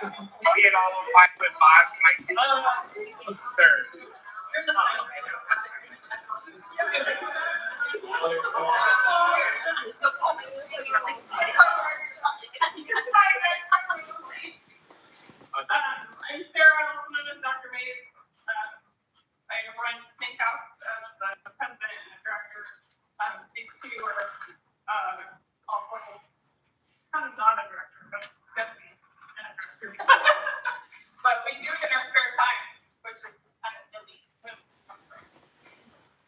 Being all of 5'5", like, sir. I'm Sarah, also known as Dr. Mays. I run Snake House as the president and the director. These two are also kind of not a director, but deputy and a director. But we do it in our spare time, which is kind of silly.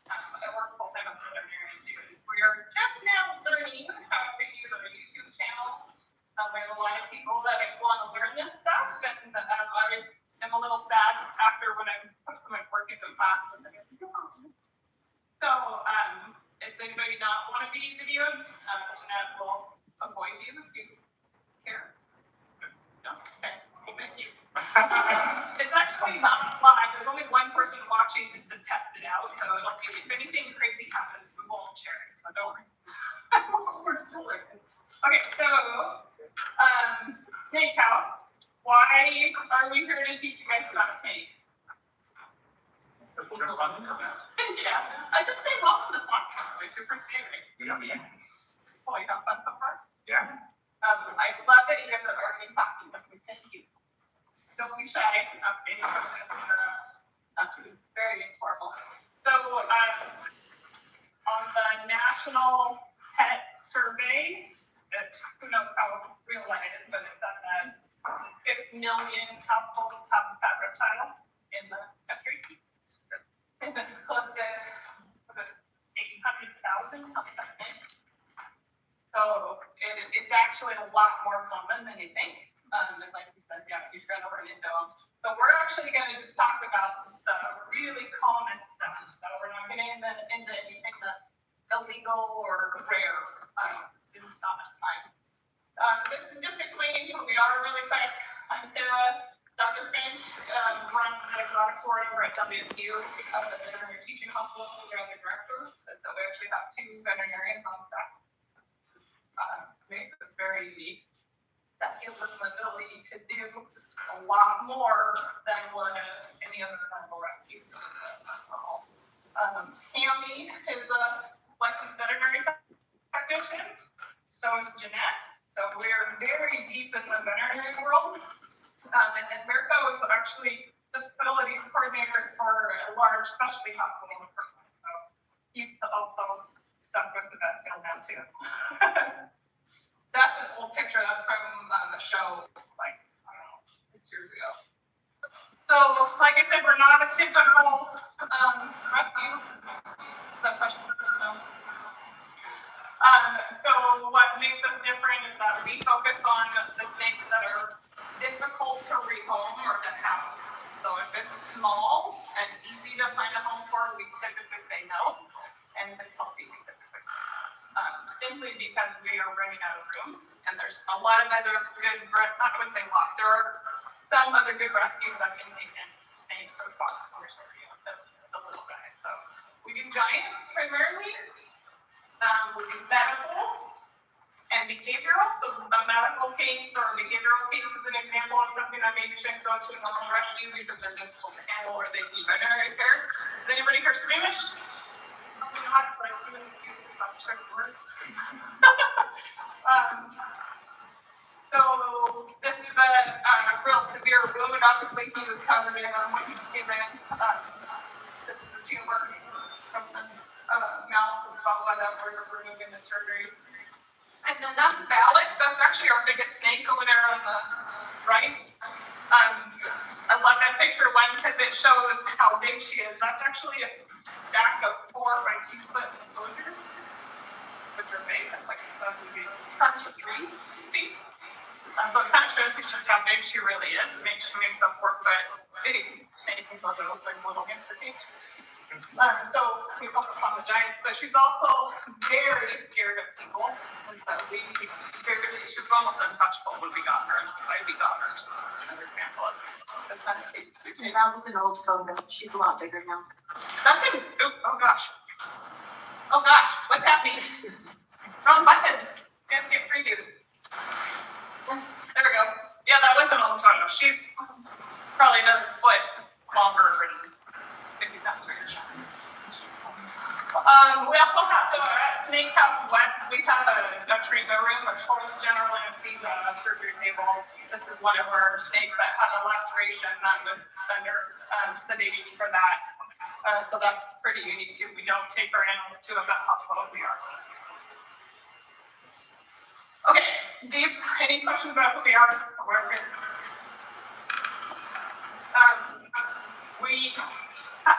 I work full time as a veterinarian too. We are just now learning how to use our YouTube channel. We have a lot of people that want to learn this stuff, and I always am a little sad after when I put some work into class. So, if anybody not want to be videoed, Jeanette will avoid you if you care. No? Okay. Well, thank you. It's actually not live. There's only one person watching just to test it out. So if anything crazy happens, we won't share it. So don't worry. We're still working. Okay, so Snake House. Why are we here to teach you guys about snakes? Yeah, I should say welcome to class. It's your first day, right? Yeah. Oh, you have fun so far? Yeah. I love that you guys are already talking with me. Thank you. Don't be shy. Ask any questions, interrupt. Very informal. So, on the National Pet Survey, who knows how real that is, but it said that 6 million households have a pet reptile in the country. And then close to 800,000 have pet snakes. So it's actually a lot more common than you think. And like you said, yeah, you should run into them. So we're actually going to just talk about the really common stuff. So we're not going to into anything that's illegal or rare. It's not much time. This is just explaining who we are really quick. I'm Sarah. Dr. Finch runs the exotic sword over at WSU, the veterinary teaching hospital. We're the director. So we actually have 2 veterinarians on staff. This makes us very unique. That gives us the ability to do a lot more than what any other animal rescue. Tammy is a licensed veterinary technician. So is Jeanette. So we're very deep in the veterinary world. And then Mirko is actually the facilities coordinator for a large specialty hospital in Brooklyn. So he's also stuck with the vet field now too. That's an old picture. That's from the show, like, I don't know, 6 years ago. So, like I said, we're not a typical rescue. Is that a question? No. So what makes us different is that we focus on the snakes that are difficult to rehome or to house. So if it's small and easy to find a home for, we typically say no. And if it's healthy, we typically say no. Simply because we are running out of room. And there's a lot of other good, I would say a lot, there are some other good rescues that can take in snakes or foxes or the little guys. So we do giants primarily. We do medical and behavioral. So a medical case or a behavioral case is an example of something that maybe shouldn't go to a normal rescue because they're difficult to handle or they need veterinary care. Is anybody here squeamish? Probably not, but even if you yourself check the word. So this is a real severe wound. Obviously, he was covered in when he came in. This is a tumor from the mouth of the bubble that we're removing the surgery. And then that's Balak. That's actually our biggest snake over there on the right. I love that picture one because it shows how big she is. That's actually a stack of 4 by 2 foot enclosures, which are big. That's like a 3 feet. So it kind of shows you just how big she really is. She makes a 4 foot big snake and goes over a little hamster cage. So we focus on the giants, but she's also very scared of people. And so she was almost untouchable when we got her, and that's why we got her. So that's another example of the kind of cases we take. That was an old photo. She's a lot bigger now. That's it. Oh gosh. Oh gosh, what's happening? Wrong button. You guys get previews. There we go. Yeah, that was an old photo. Snake House West, we have a treatment room, a total general anesthesia surgery table. This is one of our snakes that had a laceration that was under sedation for that. So that's pretty unique too. We don't take our animals to a vet hospital. We are. Okay, any questions about who we are?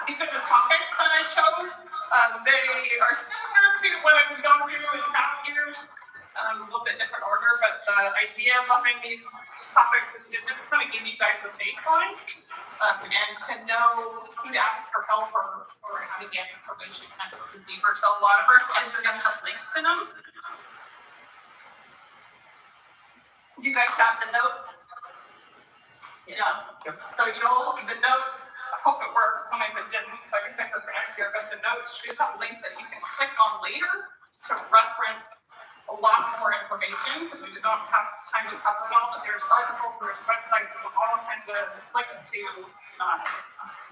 These are the topics that I chose. They are similar to what I've gone through in past years, a little bit different order, but the idea behind these topics is to just kind of give you guys a baseline and to know who to ask for help or how to get information kind of deeper. So a lot of our slides are going to have links in them. You guys have the notes? Yeah. So the notes, I hope it works. Sometimes it didn't, so I can fix it for next year. But the notes should have links that you can click on later to reference a lot more information because we don't have time to cover it all. But there's articles, there's websites, there's all kinds of links to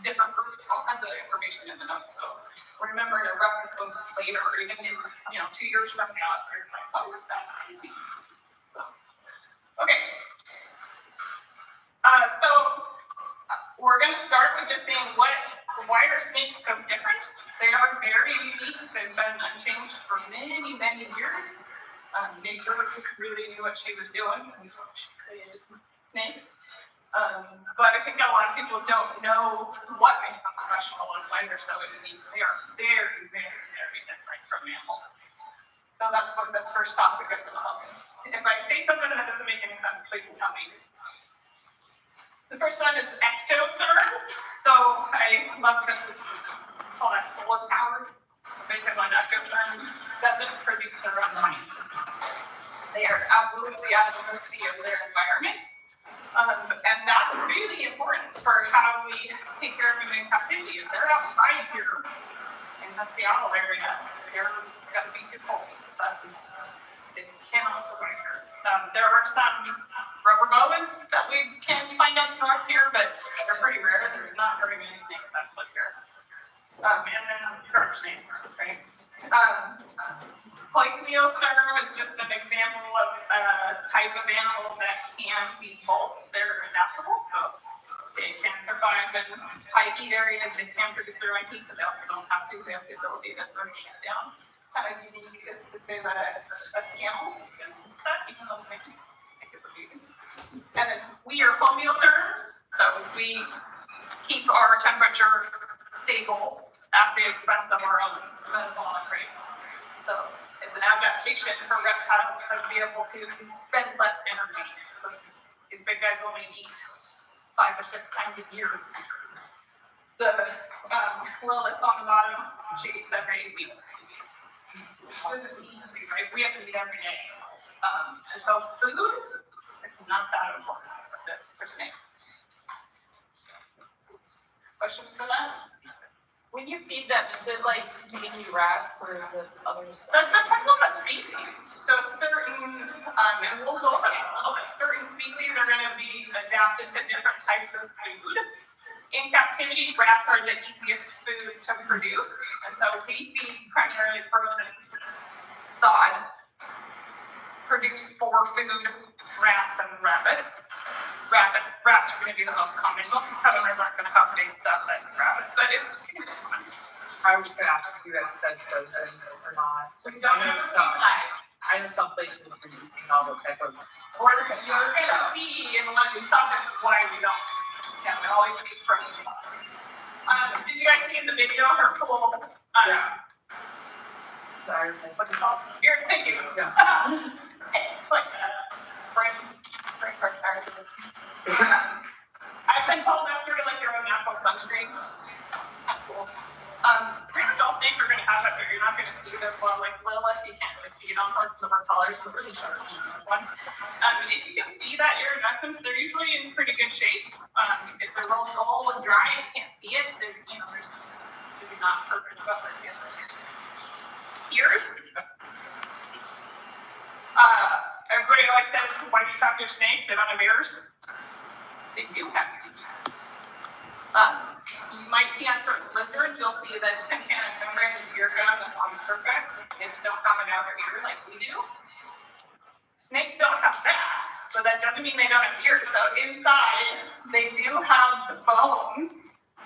different groups, all kinds of information in the notes. So remember to reference those later, or even in 2 years from now if you're like, oh, what's that? So, okay. So we're going to start with just saying why are snakes so different? They are very unique. They've been unchanged for many, many years. Nature really knew what she was doing when she created snakes. But I think a lot of people don't know what makes them special and why they're so unique. They are very, very, very different from mammals. So that's what this first topic is about. If I say something that doesn't make any sense, please tell me. The first one is ectotherms. So I love to call that solar powered. Basically, an ectotherm doesn't produce their own money. They are absolutely out of the mercy of their environment. And that's really important for how we take care of them in captivity. If they're outside here in the Seattle area, they're going to be too cold. They cannot survive here. There are some rubber boas that we can find up north here, but they're pretty rare. There's not very many snakes that live here. And then garter snakes, right? Poikilotherium is just an example of a type of animal that can be both. They're adaptable, so they can survive in high heat areas. They can produce their own heat, but they also don't have to. They have the ability to sort of shut down. Kind of unique is to say that a camel is that, even though it's make it for vegan. And then we are homeotherms, so we keep our temperature stable at the expense of our own metabolic rate. So it's an adaptation for reptiles to be able to spend less energy. So these big guys only eat 5 or 6 times a year. The Lilith on the bottom, she eats every 8 weeks. What does it mean to be, right? We have to eat every day. And so food, it's not that important for snakes. Questions for that? When you feed them, is it like mainly rats or is it other stuff? That depends on the species. So certain, and we'll go over that a little bit, certain species are going to be adapted to different types of food. In captivity, rats are the easiest food to produce. And so we feed primarily frozen, thawed, produce for food, rats and rabbits. Rats are going to be the most common. Most predators aren't going to have big stuff like rabbits, but it's fun. I was going to ask if you guys said frozen or not. So we don't have to I know some places are using all the type of. or you're going to see in one of these topics why we don't. Yeah, we always eat frozen. Did you guys see in the video her cool? Sorry, What is awesome? Here, thank you. Yeah. It's like break our tires. I've been told that's sort of like their own natural sunscreen. Cool. Pretty much all snakes are going to have it, but you're not going to see it as well. Like Lilith, you can't really see it on sorts of her colors, so really dark ones. If you can see that iridescence, they're usually in pretty good shape. If they're real dull and dry, you can't see it. They're, there's not perfect about their skin. Ears. Everybody always says, why do you captive snakes? They don't have ears. They do have ears. You might see on certain lizards, you'll see the tympanic membrane of your gum that's on the surface. They just don't have an outer ear like we do. Snakes don't have that, but that doesn't mean they don't have ears. So inside, they do have the bones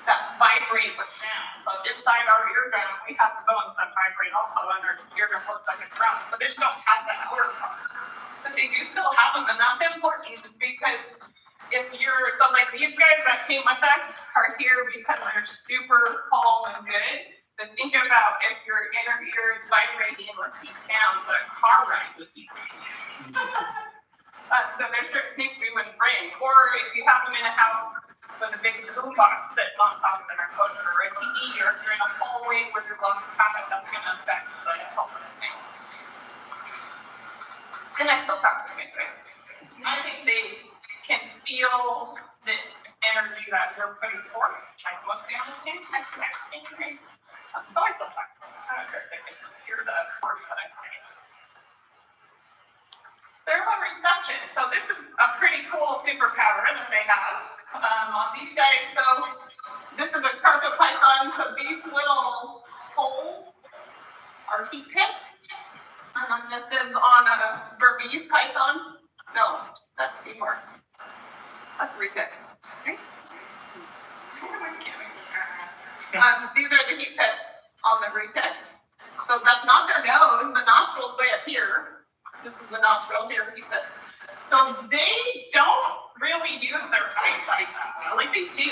that vibrate with sound. So inside our eardrum, we have the bones that vibrate also, and our eardrum looks like a drum. So they just don't have that outer part. But they do still have them, and that's important because if you're, so like these guys that came with us are here because they're super calm and good. But think about if your inner ear is vibrating with deep sounds, what a car ride would be. So there's certain snakes we wouldn't bring. Or if you have them in a house with a big boom box sitting on top of an enclosure, or a TV, or if you're in a hallway where there's a lot of traffic, that's going to affect the health of the snake. And I still talk to them anyways. I think they can feel the energy that we're putting forth. Like most animals can. I can't speak, right? So I still talk to them. I don't care if they can hear the words that I'm saying. Thermoreception. So this is a pretty cool superpower that they have on these guys. So this is a carpet python. So these little holes are heat pits. And this is on a Burmese python. No, that's Seymour. That's retic. Okay. These are the heat pits on the retic. So that's not their nose. The nostril's way up here. This is the nostril here, heat pits. So they don't really use their eyesight that well. Like they do,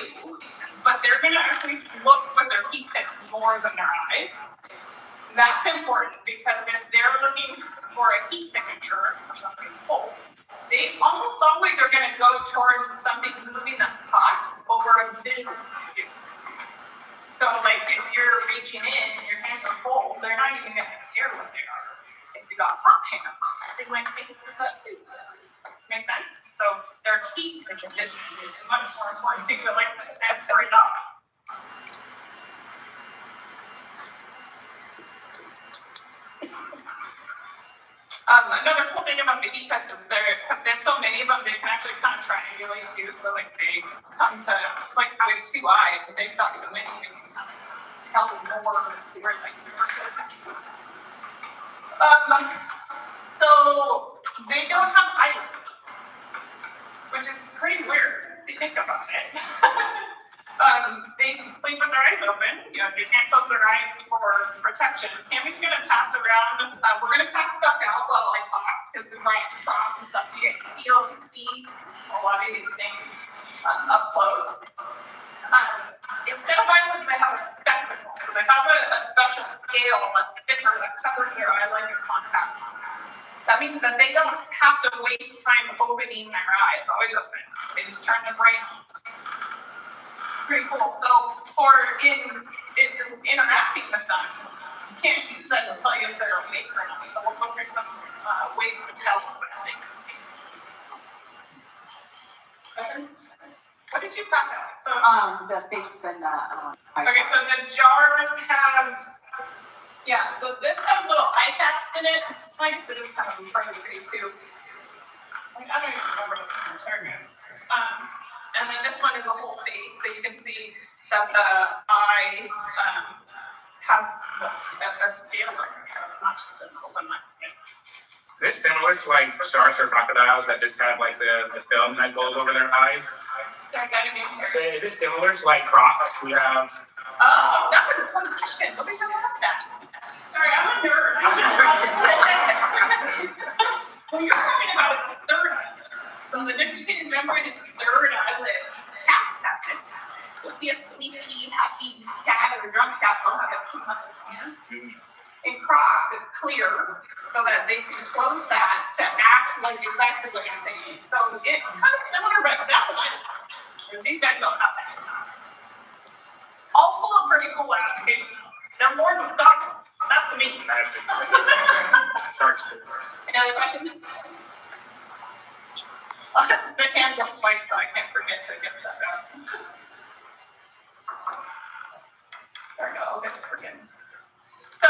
but they're gonna actually look with their heat pits more than their eyes. That's important because if they're looking for a heat signature or something cold, they almost always are going to go towards something moving that's hot over a visual cue. So, like if you're reaching in and your hands are cold, they're not even going to care what they are. If you got hot hands, they might think it's that food. Make sense? So their heat condition is much more important. Think of it like the scent for a dog. Another cool thing about the heat pits is there's so many of them, they can actually kind of triangulate too. So like they come to, it's like having two eyes, and they've got so many, you can kind of tell more where like so they don't have eyelids, which is pretty weird if you think about it. They sleep with their eyes open. You know, they can't close their eyes for protection. Cammy's gonna pass around. We're gonna pass stuff out while I talk because we might cross and stuff, so you can feel and see a lot of these things up close. Instead of eyelids, they have a spectacle. So they have a special scale that's thicker that covers their eye like a contact. That means that they don't have to waste time opening their eyes. Always open. They just turn them right on. Pretty cool. So, for in interacting with them, you can't use that to tell you if they're awake or not. So, we'll look for some ways to tell what state. Questions? What did you pass out? So, the face and the, okay, so the jars have, yeah, so this has little eye caps in it. I guess it is kind of in front of the face too. I don't even remember this one. Sorry, guys. And then this one is a whole face, so you can see that the eye has a scale right here. It's not just an open message. Is it similar to like sharks or crocodiles that just have like the film that goes over their eyes? So is it similar to like crocs? We have. Oh, that's a good question. Nobody's ever asked that. Sorry, I'm a nerd. What you're talking about is the third eye. So the nicotine membrane is the third eyelid. Cats have it. You'll see a sleepy, happy cat or a drunk cat will have it come up in. In crocs, it's clear so that they can close that to act like exactly what I'm saying. So it's kind of similar, but that's an eyelid. These guys don't have that. Also a pretty cool application. They're more than goggles. That's amazing. Any other questions? It's my candle spice, so I can't forget to get stuff out. There we go, I'll get it again. So,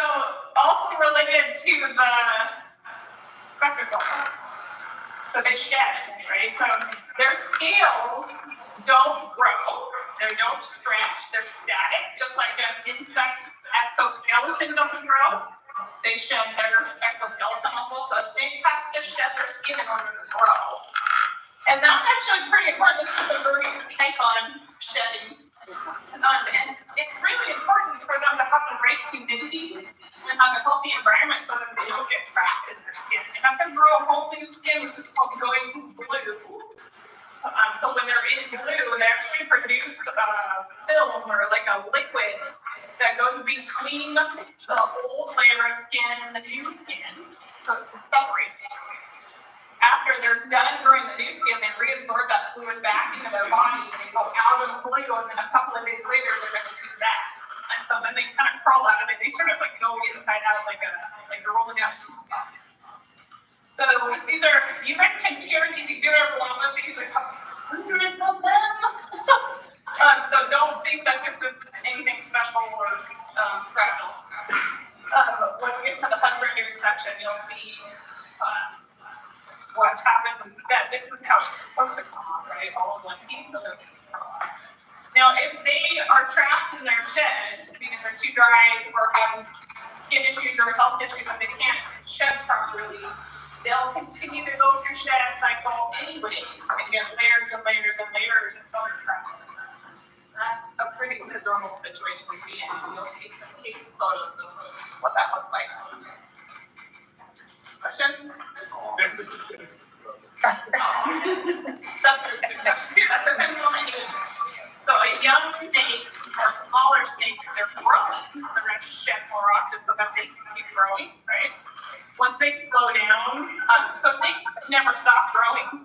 also related to the spectacle. So they shed, right? So their scales don't grow. They don't stretch, they're static, just like an insect's exoskeleton doesn't grow. They shed their exoskeleton muscle, so a snake has to shed their skin in order to grow. And that's actually pretty important. This is the Burmese python shedding. And it's really important for them to have the right humidity and have a healthy environment so that they don't get trapped in their skin. They have to grow a whole new skin, which is called going blue. So when they're in blue, they actually produce film or like a liquid that goes between the old layer of skin and the new skin, so it can separate it. After they're done growing the new skin, they reabsorb that fluid back into their body and they go out of the fluid, and then a couple of days later, they're going to do that. And so then they kind of crawl out of it. They sort of like go inside out like they're rolling down a side. So these are, you guys can tear these, you do whatever you want with these, like hundreds of them. So don't think that this is anything special or fragile. When we get to the husbandry section, you'll see what happens instead. This is how it's supposed to come off, right? All of one piece of it. Now, if they are trapped in their shed because they're too dry or have skin issues or health issues and they can't shed properly, they'll continue to go through shed cycle anyways and get layers and layers and layers until they're trapped. That's a pretty miserable situation to be in. You'll see some case photos of what that looks like. Question? That depends on the age. So a young snake or smaller snake, they're growing. They're going to shed more often so that they can keep growing, right? Once they slow down, so snakes never stop growing.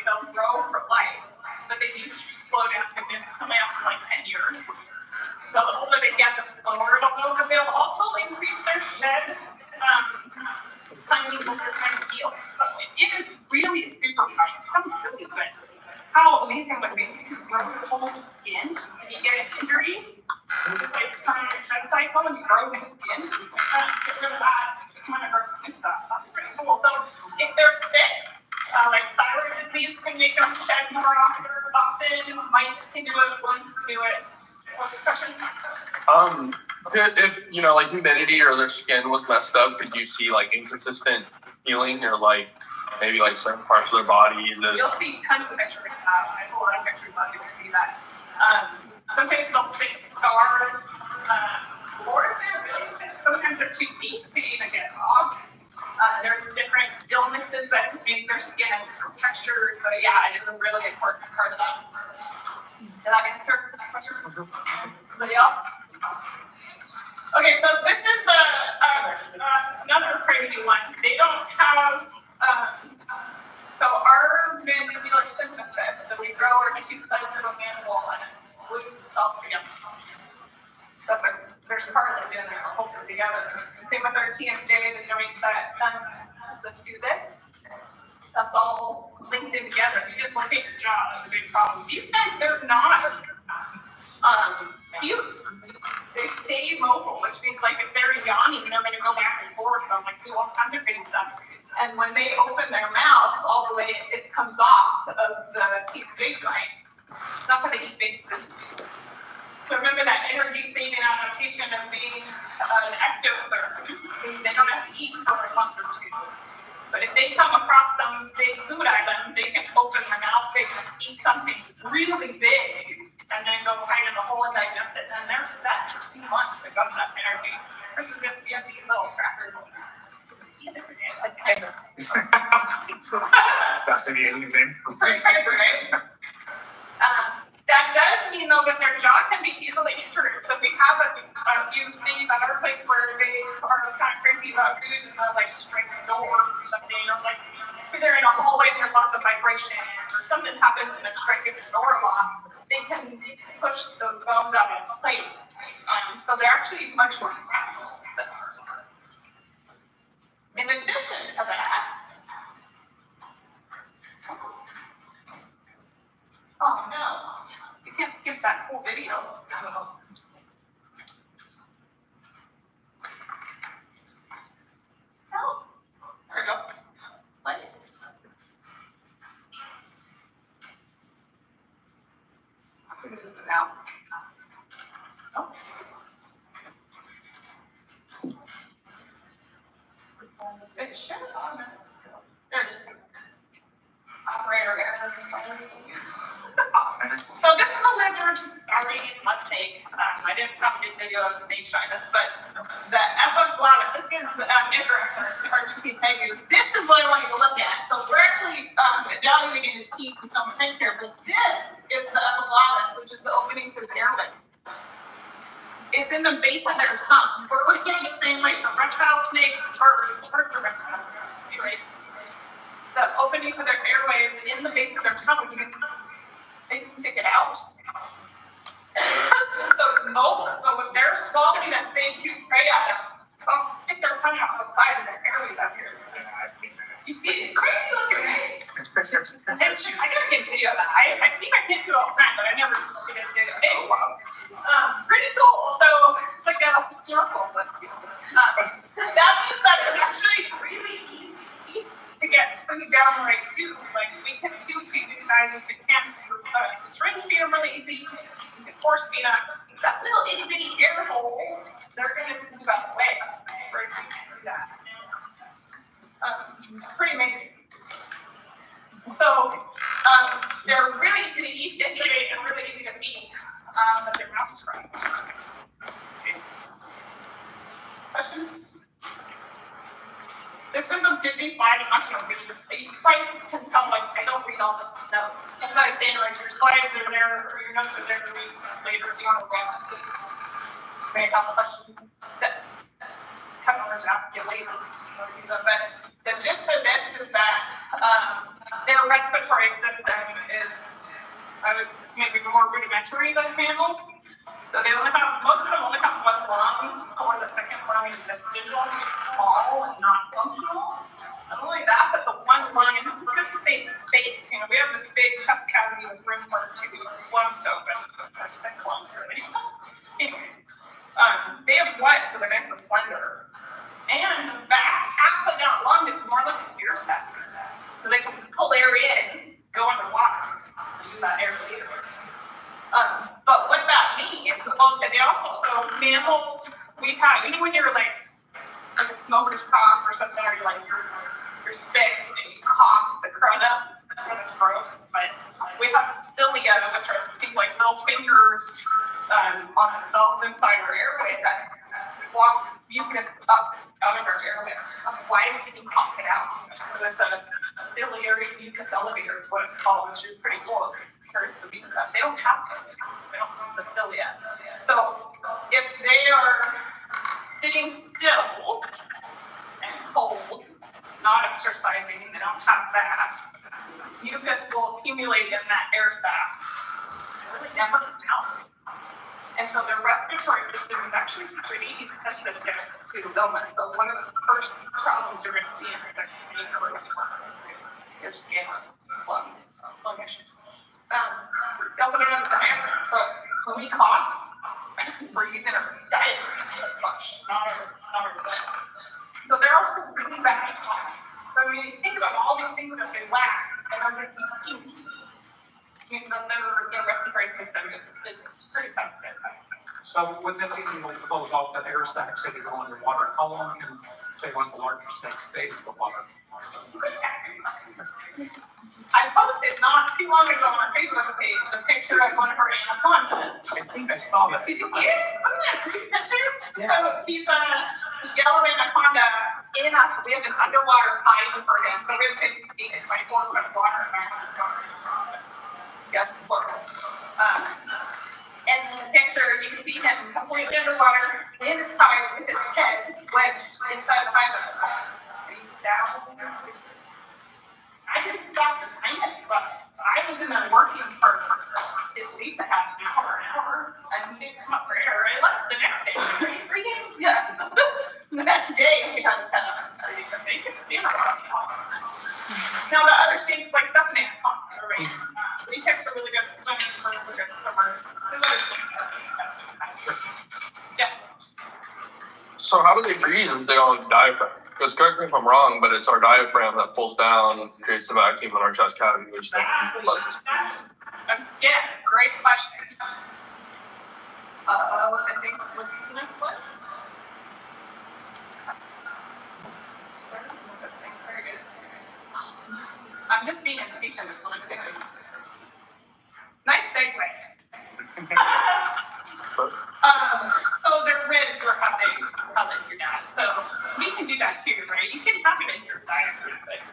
They'll grow for life, but they do slow down significantly after like 10 years. So the older they get, the slower it'll go, but they'll also increase their shed timing over time to heal. So it is really super powerful. It sounds silly, but how amazing would it be if you could grow the whole skin so you get an injury? Just like kind of shed cycle and you grow new skin. Get rid of that kind of hurts new stuff. That's pretty cool. So if they're sick, like thyroid disease can make them shed more often. Mites can do it, wounds can do it. What's the question? If you know, like humidity or their skin was messed up, could you see like inconsistent healing or like maybe like certain parts of their body? You'll see tons of pictures. I have a lot of pictures on you to see that. Sometimes they'll stick scars, or if they're really sick, sometimes they're too weak to even get off. There's different illnesses that make their skin a different texture. So yeah, it is a really important part of that. Did that answer that question? Anybody else? Okay, so this is another crazy one. They don't have, so our mandibular symphysis that we grow are two sides of a mandible and it glues itself together. So there's cartilage in there, holding it together. Same with our TMJ, the joint that lets us do this. That's all linked in together. You just look at your jaw, that's a big problem. These guys, there's not fuse. They stay mobile, which means like it's very yawny, and they're going to go back and forth on like do all kinds of things up. And when they open their mouth, all the way it comes off of the TMJ joint. That's how they eat basically. So remember that energy saving adaptation of being an ectotherm. They don't have to eat for a month or two. But if they come across some big food item, they can open their mouth, they can eat something really big, and then go right in the hole and digest it. And they're set for 2 months to go to that energy. Versus if you have to eat little crackers. That's kind of Fascinating thing. pretty crazy, right? That does mean though that their jaw can be easily injured. So we have a few snakes at our place where they are kind of crazy about food and they'll like strike a door or something, or like if they're in a hallway and there's lots of vibration or something happens and they're striking the door lock, they can push those bones out of place. So they're actually much more fragile than ours are. In addition to that, oh no, you can't skip that cool video. Oh, there we go. Play it. move it out. Oh. It should have. There it is. Operator error. So this is a lizard. Sorry, it's not snake. I didn't have a good video of snake shyness, but the epiglottis. This is interesting. It's hard to tell you. This is what I want you to look at. So we're actually evaluating his teeth and some things here, but this is the epiglottis, which is the opening to his airway. It's in the base of their tongue. We're looking at the same way. So reptile snakes, birds are reptiles, right? The opening to their airways in the base of their tongue, you can stick it out. So if they're swallowing that big huge prey out there, they'll stick their tongue out outside of their airways up here. You see, it's crazy looking, right? I gotta get a video of that. I see my snakes do it all the time, but I never get a video. Pretty cool. So it's like a circle. But, that means that it's actually really easy to get food down right too. Like we can tube feed these guys if we can. String feed them really easy. You can force feed them. That little itty bitty air hole, they're gonna just move out the way. Right through that. Pretty amazing. So they're really easy to eat, incubate, and really easy to feed. But they're not described. Questions? This is a busy slide. I'm not going to read it. You guys can tell, like, I don't read all this notes. As I say, like, your slides are there, or your notes are there to read some later if you want to reference it. Make all the questions that customers ask you later. But the gist of this is that their respiratory system is maybe more rudimentary than mammals. So they only have, most of them only have one lung, or the second lung is vestigial, it's small and not functional. Not only that, but the one lung, and this is because the same space, you know, we have this big chest cavity with room for 2 lungs to open, or 6 lungs really. Anyways, they have one, so they're nice and slender. And the back half of that lung is more like an ear sac. So they can pull air in, go underwater, use that air later. But what that means, well, they also, so mammals, we have, you know, when you're like a smoker's cough or something, or you're sick and you cough the crud up, that's gross, but we have cilia, which are things like little fingers on the cells inside our airway that walk mucus up out of our airway. Why we can cough it out? So it's a ciliary mucus elevator is what it's called, which is pretty cool. The mucus up. They don't have those. They don't have the cilia. So if they are sitting still and cold, not exercising, they don't have that, mucus will accumulate in that air sac. It really never comes out. And so their respiratory system is actually pretty sensitive to illness. So one of the first problems you're going to see in sex snakes or respiratory is their skin, lung issues. We also don't have the diaphragm. So when we cough, we're using our diaphragm to flush, not our gut. So they're also really bad at coughing. So when you think about all these things that they lack in order to be seen, their respiratory system is pretty sensitive. So would that mean you'll close off that air sac so you go underwater? How long can, say, one of the larger snakes stay in the water? I posted not too long ago on our Facebook page a picture of one of her anacondas. I think I saw that. Did you see it? Wasn't that a great picture? Yeah. So he's a yellow anaconda in us. We have an underwater hide for him. So we have 50 feet by 4 foot of water in our underwater. Yes, plural. And in the picture, you can see him completely underwater in his hide with his head wedged inside the hide of the water. And he's down. I didn't stop to time it, but I was in there working for at least a half an hour, and he didn't come up for air. I left the next day. Are you breathing? Yes. The next day, he has they can stand around. Now, the other snakes, like, that's an anaconda, right? Leapex are really good at swimming, birds are good swimmers. There's other snakes. Yeah. So how do they breathe if they don't have diaphragm? Because correct me if I'm wrong, but it's our diaphragm that pulls down, creates the vacuum in our chest cavity, which then lets us breathe. Again, great question. I think, what's the next one? Very good. I'm just being impatient with what I'm doing. Nice segue. So their ribs were how they figured out. So we can do that too, right? You can have an injured diaphragm, but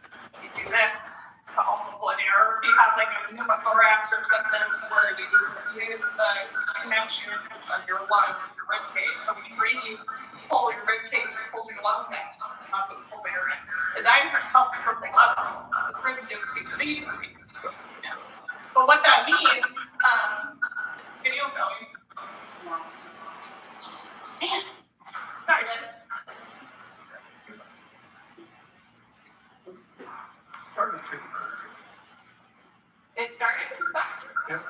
you do this to also pull an air. If you have like a pneumothorax or something where you use the connection of your lung, your rib cage. So when you breathe, you pull your rib cage and pulls your lungs out. And that's what pulls air in. The diaphragm helps for the level. The ribs do too. So they use things. Yeah. But what that means, video going. Man, sorry guys. It started and stopped. Yes.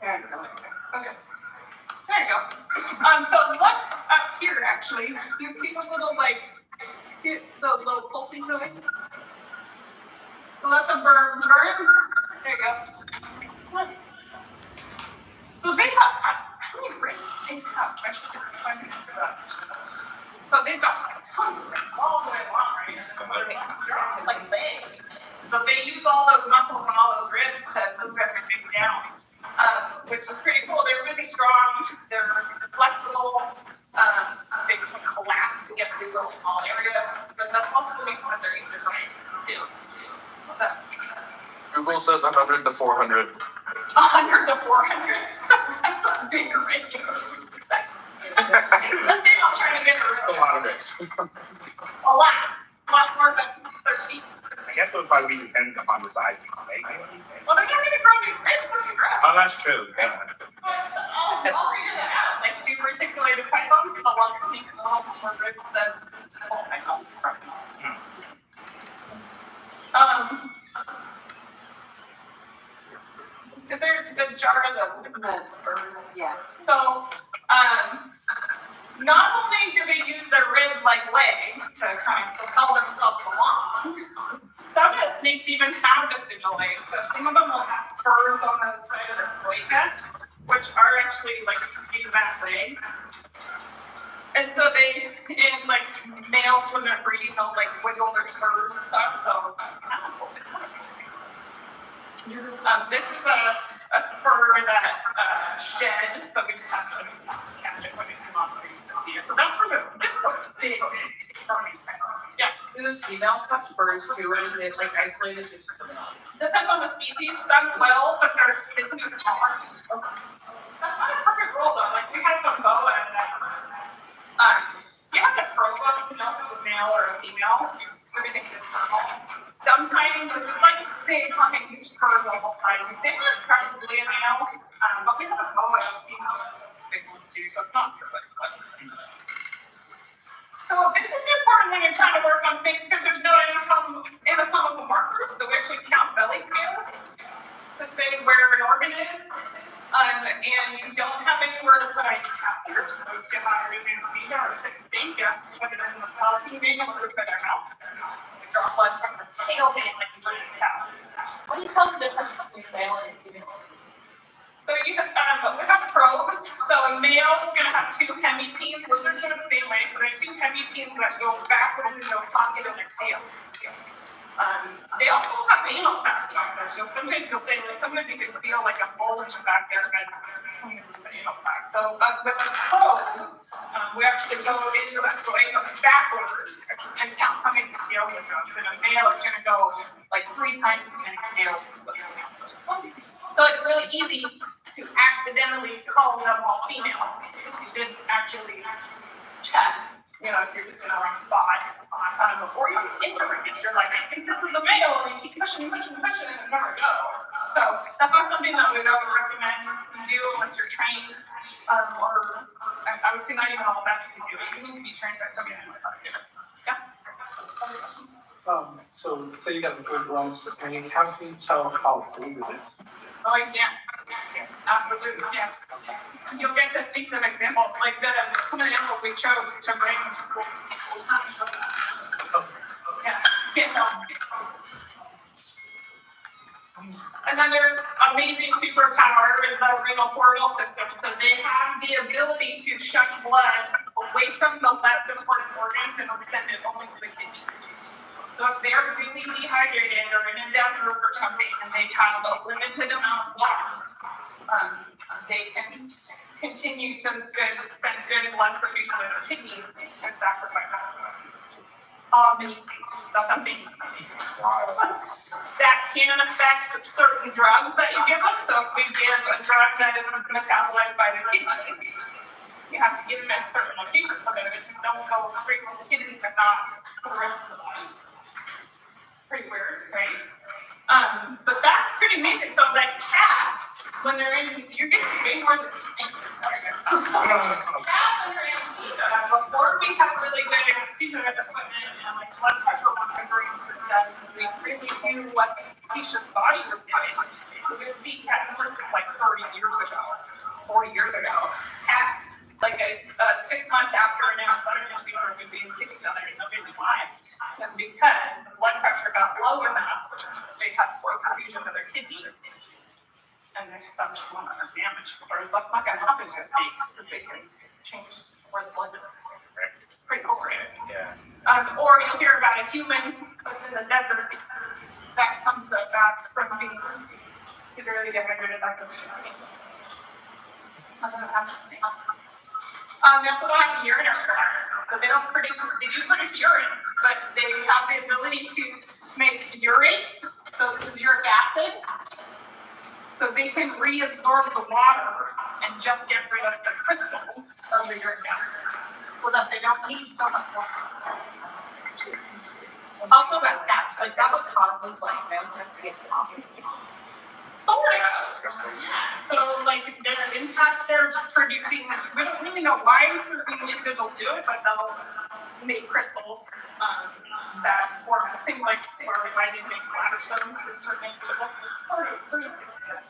There you go. Okay. There you go. So look up here actually. You see the little see the little pulsing going? So that's a burns. There you go. So they have how many ribs things have? I should find that. So they've got like a ton of ribs all the way along, right? They're almost like legs. So they use all those muscles and all those ribs to move everything down, which is pretty cool. They're really strong. They're flexible. They can collapse and get through little small areas. But that's also the reason that they're easy to write too. What's that? Google says 100 to 400. 100 to 400. That's a big range. Someday I'll try to get That's a a lot of ribs. lot more than 13. I guess it would probably be dependent upon the size of the snake. Well, they're not going to grow new ribs on your grass. Oh, that's true. Yeah. I'll figure that out. It's like do reticulated pythons, the longest snake in the world, more ribs than all pythons. Is there the jar of the Spurs, yeah. So, not only do they use their ribs like legs to kind of propel themselves along, some of the snakes even have vestigial legs. So some of them will have spurs on the side of their cloaca, which are actually like extreme back legs. And so they, in like males when they're breeding, they'll like wiggle their spurs and stuff. So I don't know this one. This is a spur that shed, so we just have to catch it when it comes on so you can see it. So that's where this one's big. Yeah. Do the females have spurs too, or is it like isolated? Depends on the species. Some will, but they're too small. That's not a perfect rule though. Like we have a boa and you have to probe them to know if it's a male or a female. Everything's internal. Sometimes it's like big fucking huge spurs on both sides. You say it's probably a male, but we have a boa and a female. That's big ones too, so it's not perfect. But. So this is important when you're trying to work on snakes because there's no anatomical markers. So we actually count belly scales to say where an organ is. And you don't have anywhere to put any catheters. So if you have a anesthesia or a sick snake, you have to put it in the palate vein or put it in their mouth. You draw blood from the tail vein like you put it in the cow. What do you tell the difference between male and female? So we have probes. So a male is going to have two hemipenes. Those are the same way. So they're two hemipenes that go backwards into a pocket in their tail. They also have anal sacs back there. So sometimes you'll say, like, sometimes you can feel like a bulge back there, but sometimes it's the anal sac. So with a probe, we actually go into that going backwards and count how many scales it goes. And a male is going to go like 3 times as many scales as the female. So it's really easy to accidentally call them all female if you didn't actually check. You know, if you're just in the wrong spot, or you can integrate it. You're like, I think this is a male, and you keep pushing, and it never go. So that's not something that we would recommend you do unless you're trained, or I would say not even all vets can do it. You need to be trained by somebody who knows how to do it. Yeah. So say you got a good run, and how can you tell how old it is? Oh, yeah. Absolutely, yeah. You'll get to see some examples, like some of the animals we chose to bring. Yeah, can't tell. Another amazing superpower is the renal portal system. So they have the ability to shunt blood away from the less important organs and send it only to the kidneys. So if they're really dehydrated or in a desert or something and they have a limited amount of water, they can continue to send good blood perfusion to their kidneys and sacrifice them. Just amazing. That's amazing. That can affect certain drugs that you give them. So if we give a drug that is metabolized by the kidneys, you have to give them at certain locations so that it just don't go straight from the kidneys and not to the rest of the body. Pretty weird, right? But that's pretty amazing. So like cats, when they're in, you're getting way more than snakes. Sorry, guys. Cats under anesthesia. Before we have really good anesthesia equipment and like blood pressure monitoring systems, and we really knew what the patient's body was doing. We would see cat numbers like 30 years ago, 40 years ago. Cats, like 6 months after an anesthetic procedure, would be kicking each other and nobody knew why. It's because the blood pressure got low enough, they had poor perfusion to their kidneys, and then some amount of damage. Whereas that's not going to happen to a snake because they can change where the blood is. Pretty cool, right? Yeah. Or you'll hear about a human that's in the desert that comes back from being severely dehydrated. That doesn't happen. They also don't have urinary bladder, so they don't produce. They do produce urine, but they have the ability to make urate. So this is uric acid. So they can reabsorb the water and just get rid of the crystals of the uric acid, so that they don't need so much water. Also about cats, like that was causes like vampires to get coffee. Sort of. So like their insects, they're producing, we don't really know why certain individuals do it, but they'll make crystals that form the same like why they make bladder stones in certain individuals. Sort of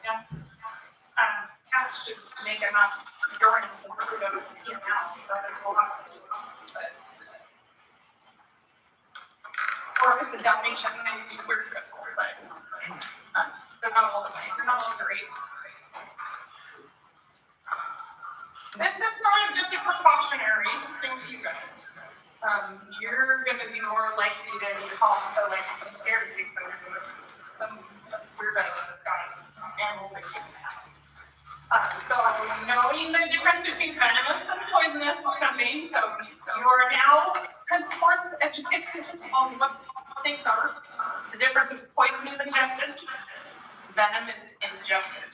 yeah. Cats should make enough urine for them to eat out, so there's a lot of but or if it's a Dalmatian, then you weird crystals, but they're not all the same. They're not all great. This is not just a precautionary thing to you guys. You're going to be more likely to be called to like some scary things or some weirdo that's got animals that keep out. So knowing the difference between venomous and poisonous is something. So you are now henceforth educated on what snakes are. The difference of poison is ingested. Venom is injected.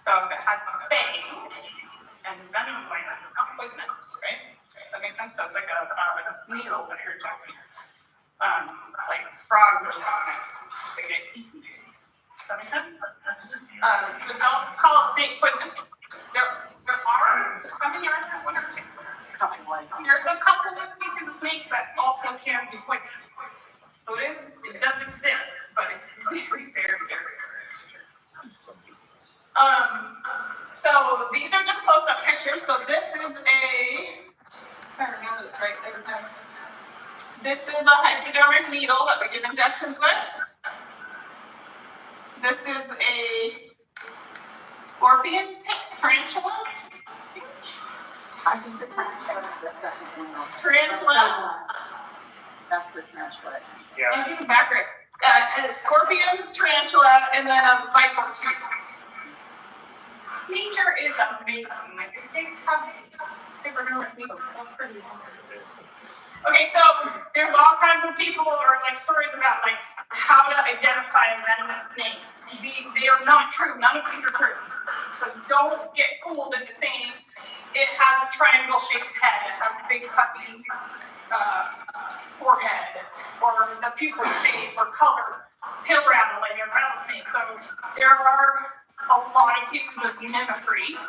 So if it has fangs and venom glands, it's not poisonous, right? That makes sense. So it's like a needle that you're injecting. Like frogs are poisonous. They get eaten. Does that make sense? So don't call a snake poisonous. There are, how many are there? One or two? There's a couple of species of snake that also can be poisonous. So it does exist, but it's very, very, very rare. So these are just close-up pictures. So this is I remember this right every time. This is a hypodermic needle that we give injections with. This is a scorpion tarantula. I think the tarantula is the second one. Tarantula. That's the tarantula. Yeah. And backwards. A scorpion, tarantula, and then a viper tooth. Nature is amazing. Like they have superhero needles. That's pretty awesome. Okay, so there's all kinds of people or like stories about like how to identify a venomous snake. They are not true. None of these are true. So don't get fooled into saying it has a triangle-shaped head, it has a big puffy forehead, or the pupil shape or color, pale brown like a rattlesnake. So there are a lot of cases of mimicry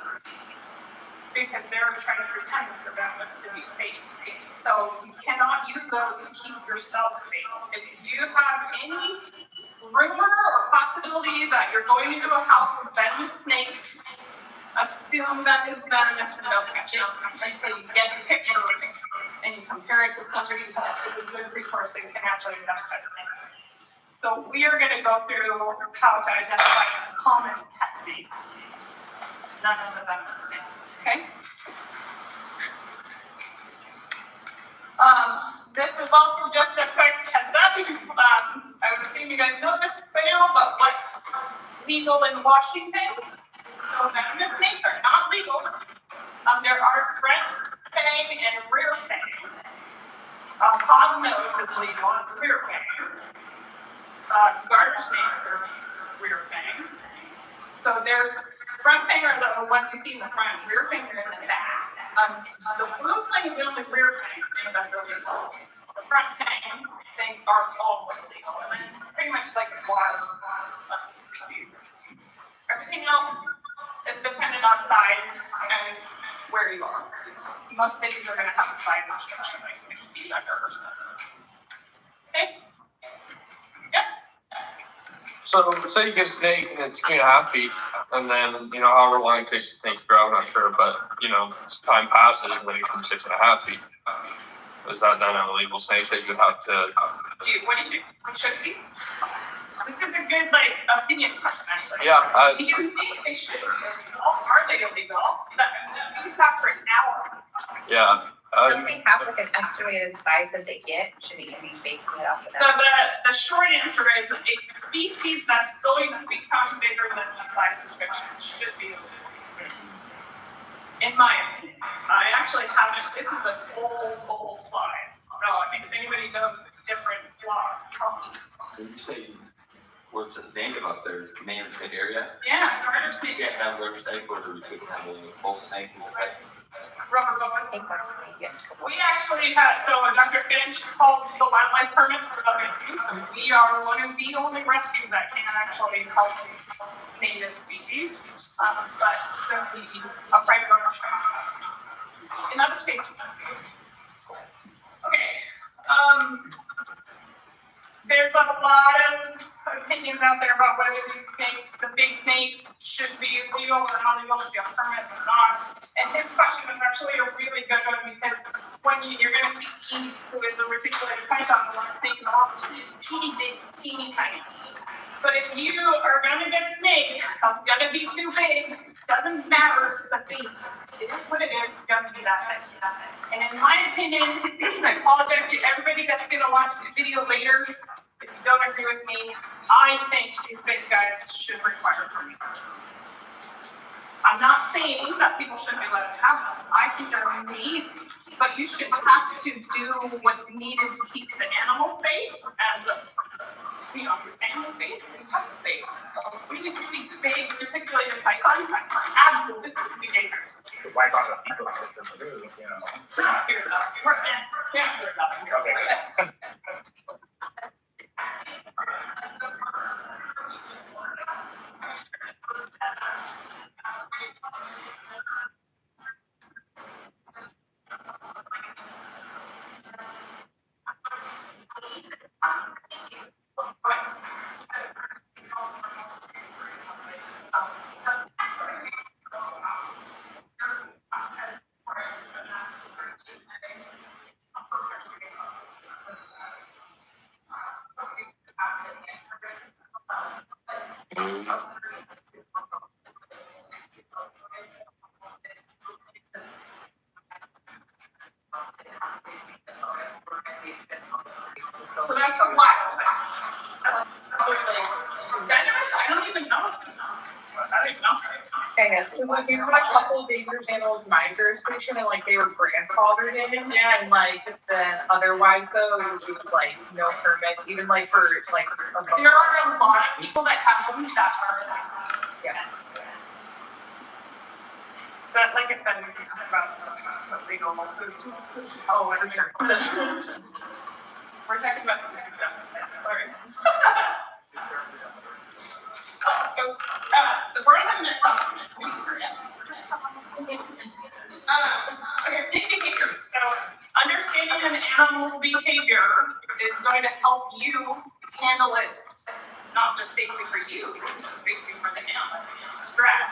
because they're trying to pretend that they're venomous to be safe. So you cannot use those to keep yourself safe. If you have any rumor or possibility that you're going into a house with venomous snakes, assume that it's venomous and don't catch it until you get pictures and you compare it to somebody that is a good resource that can actually identify the snake. So we are gonna go through how to identify common pet snakes. None of the venomous snakes, okay? This is also just a quick heads up. I would assume you guys know this by now, but what's legal in Washington? So venomous snakes are not legal. There are front fang and rear fang. Hognose is legal, it's rear fang. Garter snakes are rear fang. So there's front fang are the ones you see in the front, rear fangs are in the back. The blue snake is the only rear fang snake that's illegal. The front fang snake are all illegal, and then pretty much like wild species. Everything else is dependent on size and where you are. Most cities are gonna have a size restriction, like 6 feet under or something. Okay? Yep. So say you get a snake and it's 2.5 feet, and then, you know, however long it takes the snake to grow, I'm not sure, but, you know, as time passes, when it becomes 6.5 feet. Is that then an illegal snake that you have to? Dude, what do you think? It should be. This is a good, like, opinion question, actually. Yeah, Do you think they should be illegal? Are they illegal? We can talk for an hour on this topic. yeah. Don't they have like an estimated size that they get? Shouldn't you be basing it off of So that? the short answer is a species that's going to become bigger than the size restriction should be illegal. In my opinion. I actually haven't, this is an old slide. So I mean, if anybody knows different laws, tell me. When you say what's the name up there is Commander State area? Yeah, garter snake, You can't have rubber snake, or we could have a bull snake, right? rubber I boas. think that's when you get to. We actually had, so Dr. Finch holds the wildlife permits for WSU, so we are one of the only rescues that can actually help native species, but simply a private ownership. In other states. Okay, there's a lot of opinions out there about whether these snakes, the big snakes, should be legal or not legal, should be on permit or not. And his question was actually a really good one because when you're gonna see Eve, who is a reticulated python, the one snake in the water, teeny big, teeny tiny. But if you are gonna get a snake that's gonna be too big, doesn't matter if it's a baby. It is what it is, it's gonna be that big. And in my opinion, I apologize to everybody that's gonna watch the video later. If you don't agree with me, I think these big guys should require permits. I'm not saying that people shouldn't be let to have them. I think they're amazing. But you should have to do what's needed to keep the animals safe and you know, your family safe and people safe. Really big reticulated pythons are absolutely dangerous. Wipe out the ecosystem too, you know. We're not here about it. We're not here about it. Okay. So that's a wild thing. That's other things. Venomous, I don't even know. I don't even know. Okay, because like we had a couple of dangerous animals in my jurisdiction and like they were grandfathered in, and like then otherwise though it was like no permits, even like for like. There are a lot of people that have some that's hard. Yeah. But like I said, we can talk about legal who's oh, for sure. We're talking about the stuff. Sorry. We're on the next one. Okay, snake behavior. So understanding an animal's behavior is going to help you handle it, not just safely for you, but safely for the animal. Stress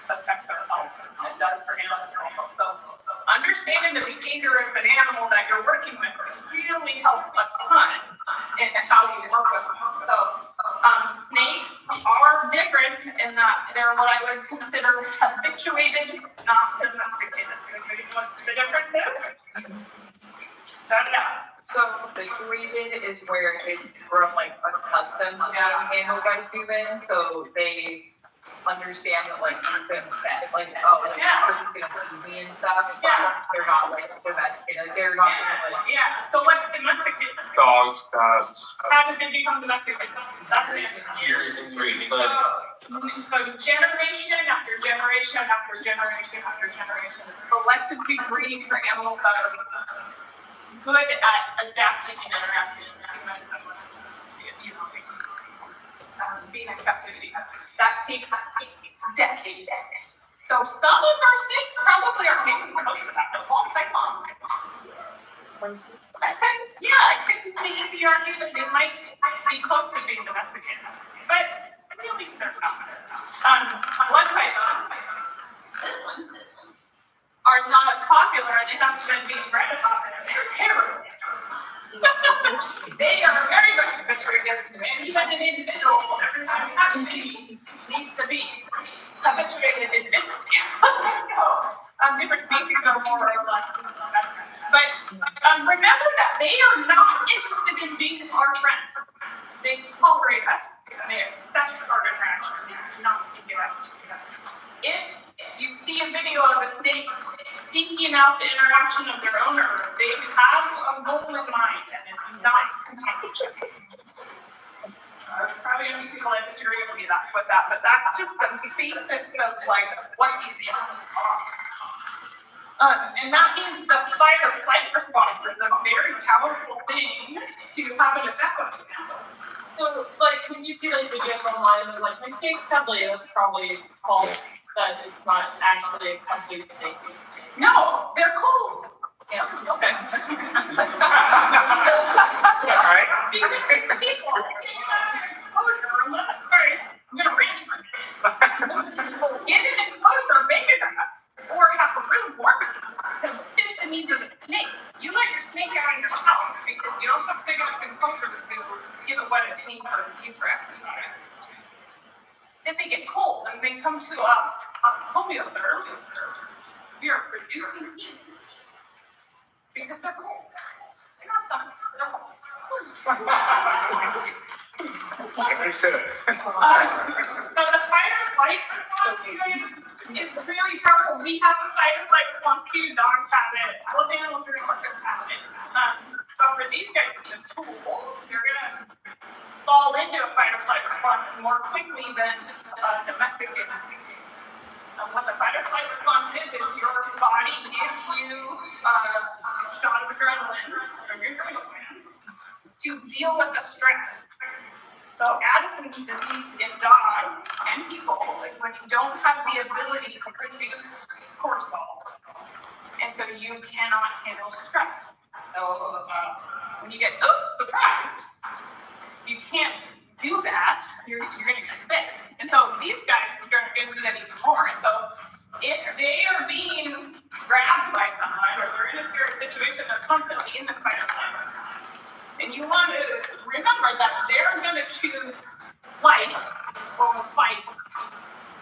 affects our health. It does for animals also. So understanding the behavior of an animal that you're working with can really help a ton and how you work with them. So, snakes are different in that they're what I would consider habituated, not domesticated. Anybody know what the difference is? So situated is where they grow like accustomed to being handled by humans, so they understand that like you can pet, like, oh, like, Yeah. this is gonna eat me and stuff, but Yeah. they're not like domesticated, they're not gonna like. Yeah, so what's domesticated? Dogs, cats. How did they become domesticated? That's an answer. Years and breeding. So generation after generation after generation after generation is selectively breeding for animals that are good at adapting and interacting with humans and with, you know, being in captivity. That takes decades. So some of our snakes probably are getting close to that. They're long pythons. I could maybe argue that they might be close to being domesticated, but really they're not. Blood pythons, this ones, are not as popular and they haven't been being bred as often, and they're terrible. They are very much habituated to, and even an individual, every time you have a baby, needs to be habituated individually. So, different species are more or less. But remember that they are not interested in being our friend. They tolerate us and they accept our interaction. They do not seek it out. If you see a video of a snake seeking out the interaction of their owner, they have a goal in mind and it's not companionship. Probably gonna be people that disagree with me with that, but that's just the basics of like what these animals are. And that means the fight or flight response is a very powerful thing to have an effect on these animals. So, like, when you see like videos online of like, my snake's cuddly, that's probably false, that it's not actually a cuddly snake. No, they're cold. Yeah, okay. Alright. Because these people take them out of their enclosure. Sorry, I'm gonna rant for a minute. Get an enclosure big enough or have a room warm enough to fit the needs of the snake. You let your snake out of your house because you don't have to take enough enclosure to give it what it needs for exercise. If they get cold and they come to a homeotherm, we are producing heat because they're cold. They're not summoned, so they're cold. Understood. So the fight or flight response, you guys, is really powerful. We have a fight or flight response too. Dogs have it. All animals are have it. But for these guys, it's a tool. You're gonna fall into a fight or flight response more quickly than domesticated species. What the fight or flight response is your body gives you a shot of adrenaline from your adrenal glands to deal with the stress. So Addison's disease in dogs and people is when you don't have the ability to produce cortisol. And so you cannot handle stress. So when you get surprised, you can't do that, you're gonna get sick. And so these guys are gonna do that even more. And so if they are being grabbed by someone or they're in a scary situation, they're constantly in this fight or flight response. And you want to remember that they're going to choose flight or fight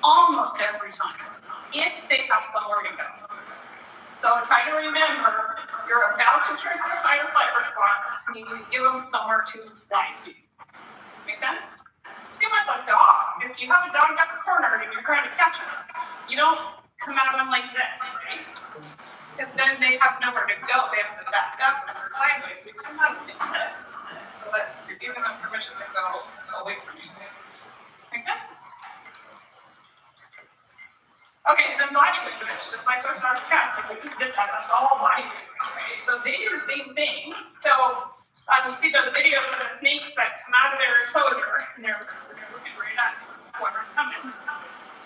almost every time if they have somewhere to go. So try to remember, you're about to trigger a fight or flight response, and you need to give them somewhere to fly to. Make sense? Seem like a dog. If you have a dog that's cornered and you're trying to catch them, you don't come at them like this, right? Because then they have nowhere to go. They have to back up and turn sideways. We come out like this, so that you're giving them permission to go away from you. Make sense? Okay, then body language, just like with our cats, like we just did that. That's all body language, right? So they do the same thing. So you see those videos of the snakes that come out of their enclosure, and they're looking right at whoever's coming.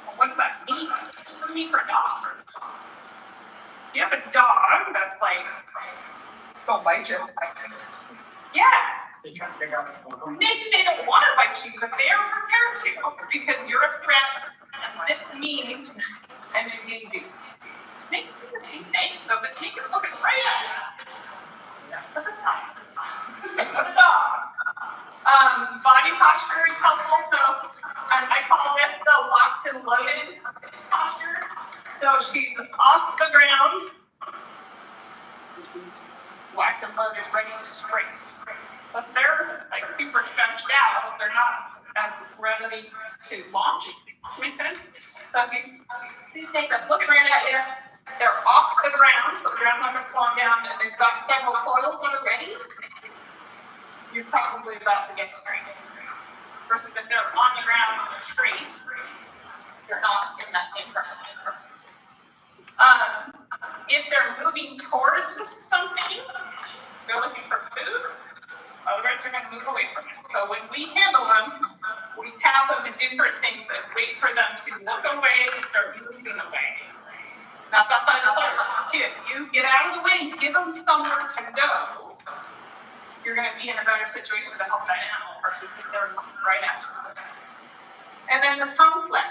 Well, what does that mean? What does it mean for a dog? You have a dog that's like, don't bite you. Yeah. Maybe they don't want to bite you, but they are prepared to because you're a threat and this means and engaging. Snakes do the same thing. So the snake is looking right at you. Look at the side. Look at the dog. Body posture is helpful, so I call this the locked and loaded posture. So she's off the ground, locked and loaded, ready to straight. But they're like super stretched out, they're not as ready to launch. Make sense? So if you see snake that's looking right at you, they're off the ground, so the ground number's slowing down, and they've got several coils that are ready. You're probably about to get straight. Versus if they're on the ground and they're straight, you're not in that same frame. If they're moving towards something, they're looking for food, otherwise they're going to move away from it. So when we handle them, we tap them and do certain things and wait for them to look away and start moving away. Now, that's not another too. If you get out of the way and give them somewhere to go, you're going to be in a better situation to help that animal versus if they're right at you. And then the tongue flick.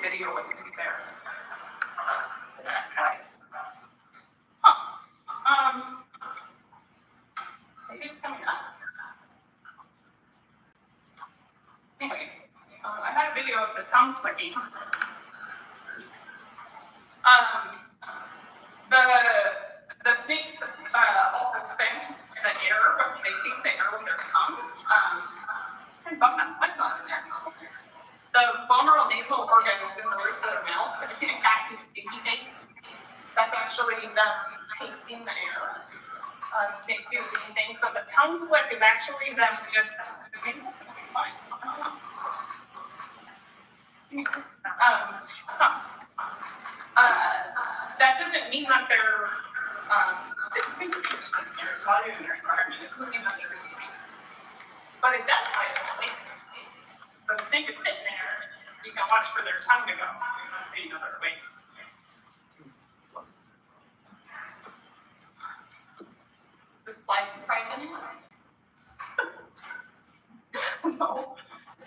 Video with me there. That's right. Maybe it's coming up. Anyway, I had a video of the tongue flicking. The snakes also scent the air, they taste the air with their tongue. And bump that spikes on in there. The vomeronasal nasal organ is in the roof of the mouth. Have you seen a cat do stinky face? That's actually them tasting the air. Snakes do the same thing. So the tongue flick is actually them just doing this. It's fine. That doesn't mean that they're it just means they're interested in their body and their environment. It doesn't mean that they're eating. But it does hide it. So the snake is sitting there, you can watch for their tongue to go. That's how you know they're awake. This slide surprise anyone? No.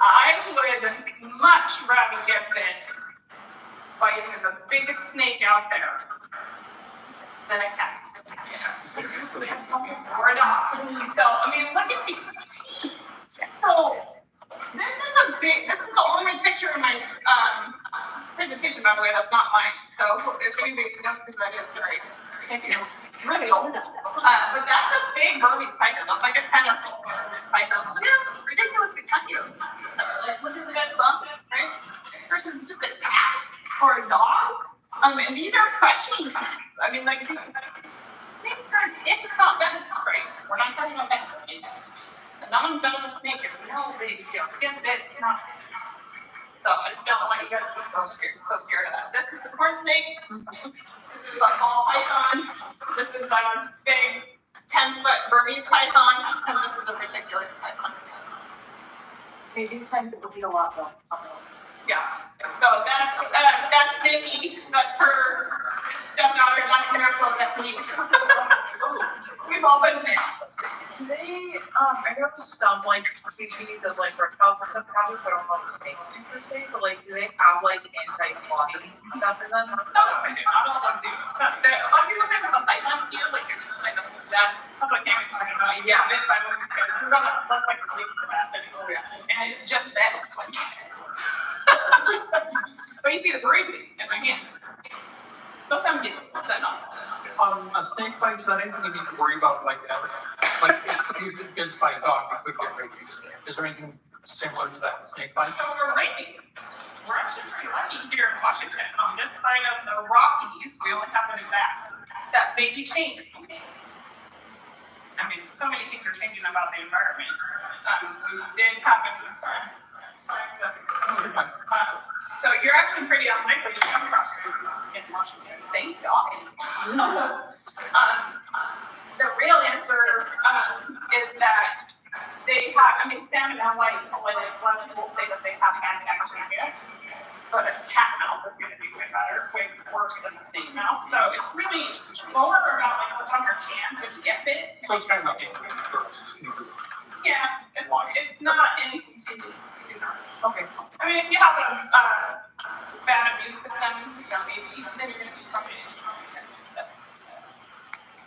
I would much rather get bit by even the biggest snake out there than a cat. Seriously. Or a dog. So, I mean, look at these teeth. So, this is the only picture in my presentation, by the way, that's not mine. So if anybody knows who that is, sorry. Thank you. Really old. But that's a big Burmese python. That's like a tennis ball Burmese python. Yeah, ridiculously tiny. Like, look at the guy's bump, right? Versus just a cat or a dog. And these are crushing. I mean, like, snakes are, if it's not venomous, right? We're not talking about venomous snakes. A non-venomous snake is no big deal. Get bit, it's not. So I just don't want you guys to be so scared of that. This is a corn snake. This is a ball python. This is a big 10-foot Burmese python, and this is a particular python. They do tend to be a lot though. Yeah. So that's Nikki. That's her stepdaughter. That's Miracle. That's me. We've all been there. They, I know some like species of like reptiles and stuff probably put on like snakes per se, but like do they have like anti-body stuff in them? Some of them do, not all of them do. A lot of people say that the pythons do, like there's like that. That's what Cameron's talking about. Yeah, I wouldn't say that. We're gonna look like a leaf for that, and it's just this. But you see the bruises in my hand. So some do, but not. A snake bite, is that anything you need to worry about like that? Like if you get bit by a dog, you could get rabies. Is there anything similar to that snake bite? So we're rabies. We're actually pretty lucky here in Washington. On this side of the Rockies, we only have one of that may be changing. I mean, so many things are changing about the environment. We did have so you're actually pretty unlikely to come across rabies in Washington. Thank God. The real answer is that they have, I mean, salmonella, like a lot of people say that they have bad bacteria, but a cat mouth is going to be way better, way worse than a snake mouth. So it's really more about like what's on your hand when you get bit. So it's kind of like yeah, it's not anything to do. Okay. I mean, if you have a bad immune system, maybe then you're going to be probably.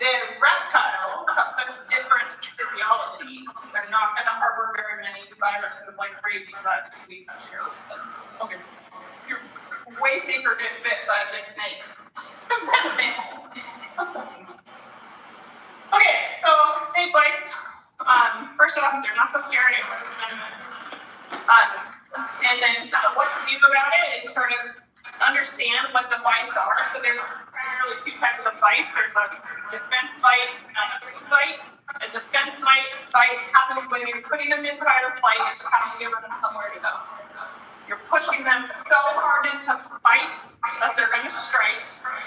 The reptiles animals have such different physiology. They're not gonna harbor very many viruses like rabies that we can share with them. Okay. You're way safer getting bit by a big snake. Okay, so snake bites, first off, they're not so scary. And then what to do about it is sort of understand what the bites are. So there's primarily two types of bites. There's a defense bite and a food bite. A defense bite happens when you're putting them in fight or flight and you haven't given them somewhere to go. You're pushing them so hard into fight that they're going to strike.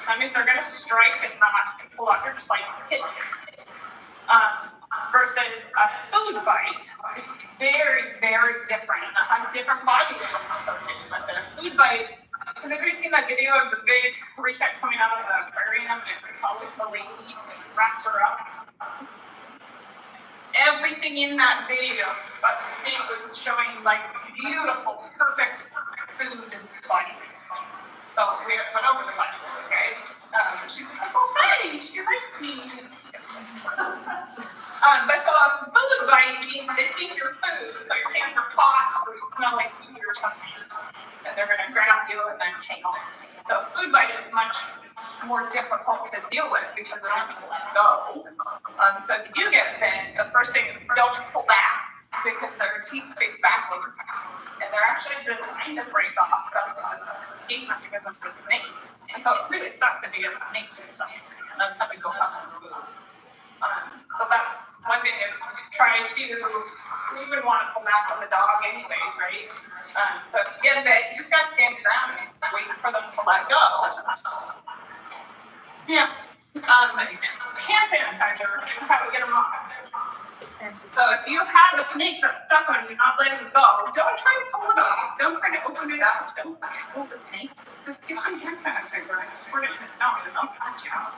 That means they're going to strike and not pull out. They're just like hitting it. Versus a food bite is very, very different. It has different body rhythm associated with it. A food bite, has anybody seen that video of the big insect coming out of the aquarium and it's always the lady just wraps her up? Everything in that video about the snake was showing like beautiful, perfect food and body. So we went over the body, okay? She's like, oh hi, she likes me. But so a food bite means they think you're food, so your hands are hot or you smell like food or something, and they're gonna grab you and then hang on. So food bite is much more difficult to deal with because they're not gonna let go. So if you do get bit, the first thing is don't pull back because their teeth face backwards, and they're actually designed to break off. That's the escape mechanism for the snake. And so it really sucks if you get a snake tooth stuck and then have to go up and move. So that's one thing is try to, we would want to pull back on the dog anyways, right? So if you get bit, you just gotta stand around and wait for them to let go. Yeah. Hand sanitizer, how to get them off. So if you have a snake that's stuck on you, not letting go, don't try to pull it off. Don't try to open it up. Don't pull the snake. Just get some hand sanitizer and squirt it in its mouth and they'll scratch you out.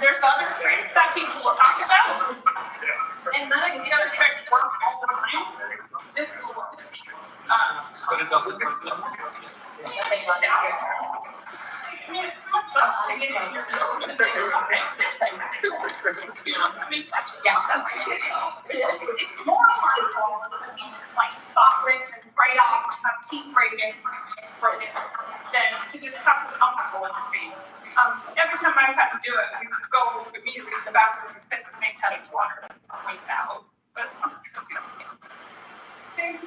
There's other tricks that people will talk about, and none of the other tricks work all the time. Just But it doesn't work. It's more harmful to be like thoughtless and right off and have teeth breaking than to just have some alcohol in your face. Every time I've had to do it, we would go immediately to the bathroom and stick the snake's head into water and rinse out. But it's not okay.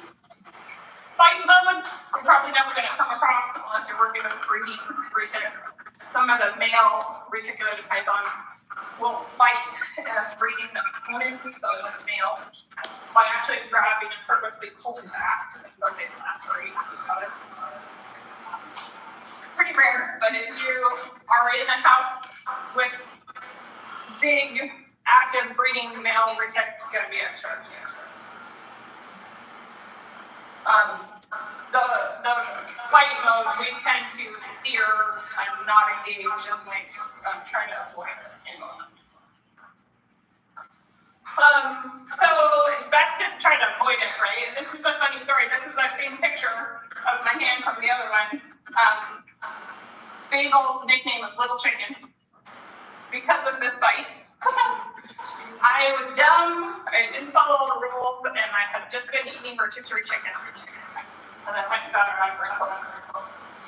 Fight mode, you're probably never going to come across unless you're working with breeding retics. Some of the male reticulated pythons will fight breeding women, so the male, by actually grabbing and purposely pulling back, so they lacerate each other. Pretty rare, but if you are in a house with big, active breeding male retics, it's going to be interesting. The fight mode, we tend to steer and not engage and like try to avoid handling. So it's best to try to avoid it, right? This is a funny story. This is that same picture of my hand from the other one. Bagel's nickname is Little Chicken because of this bite. I was dumb, I didn't follow all the rules, and I had just been eating rotisserie chicken. And I went and got her out of her home.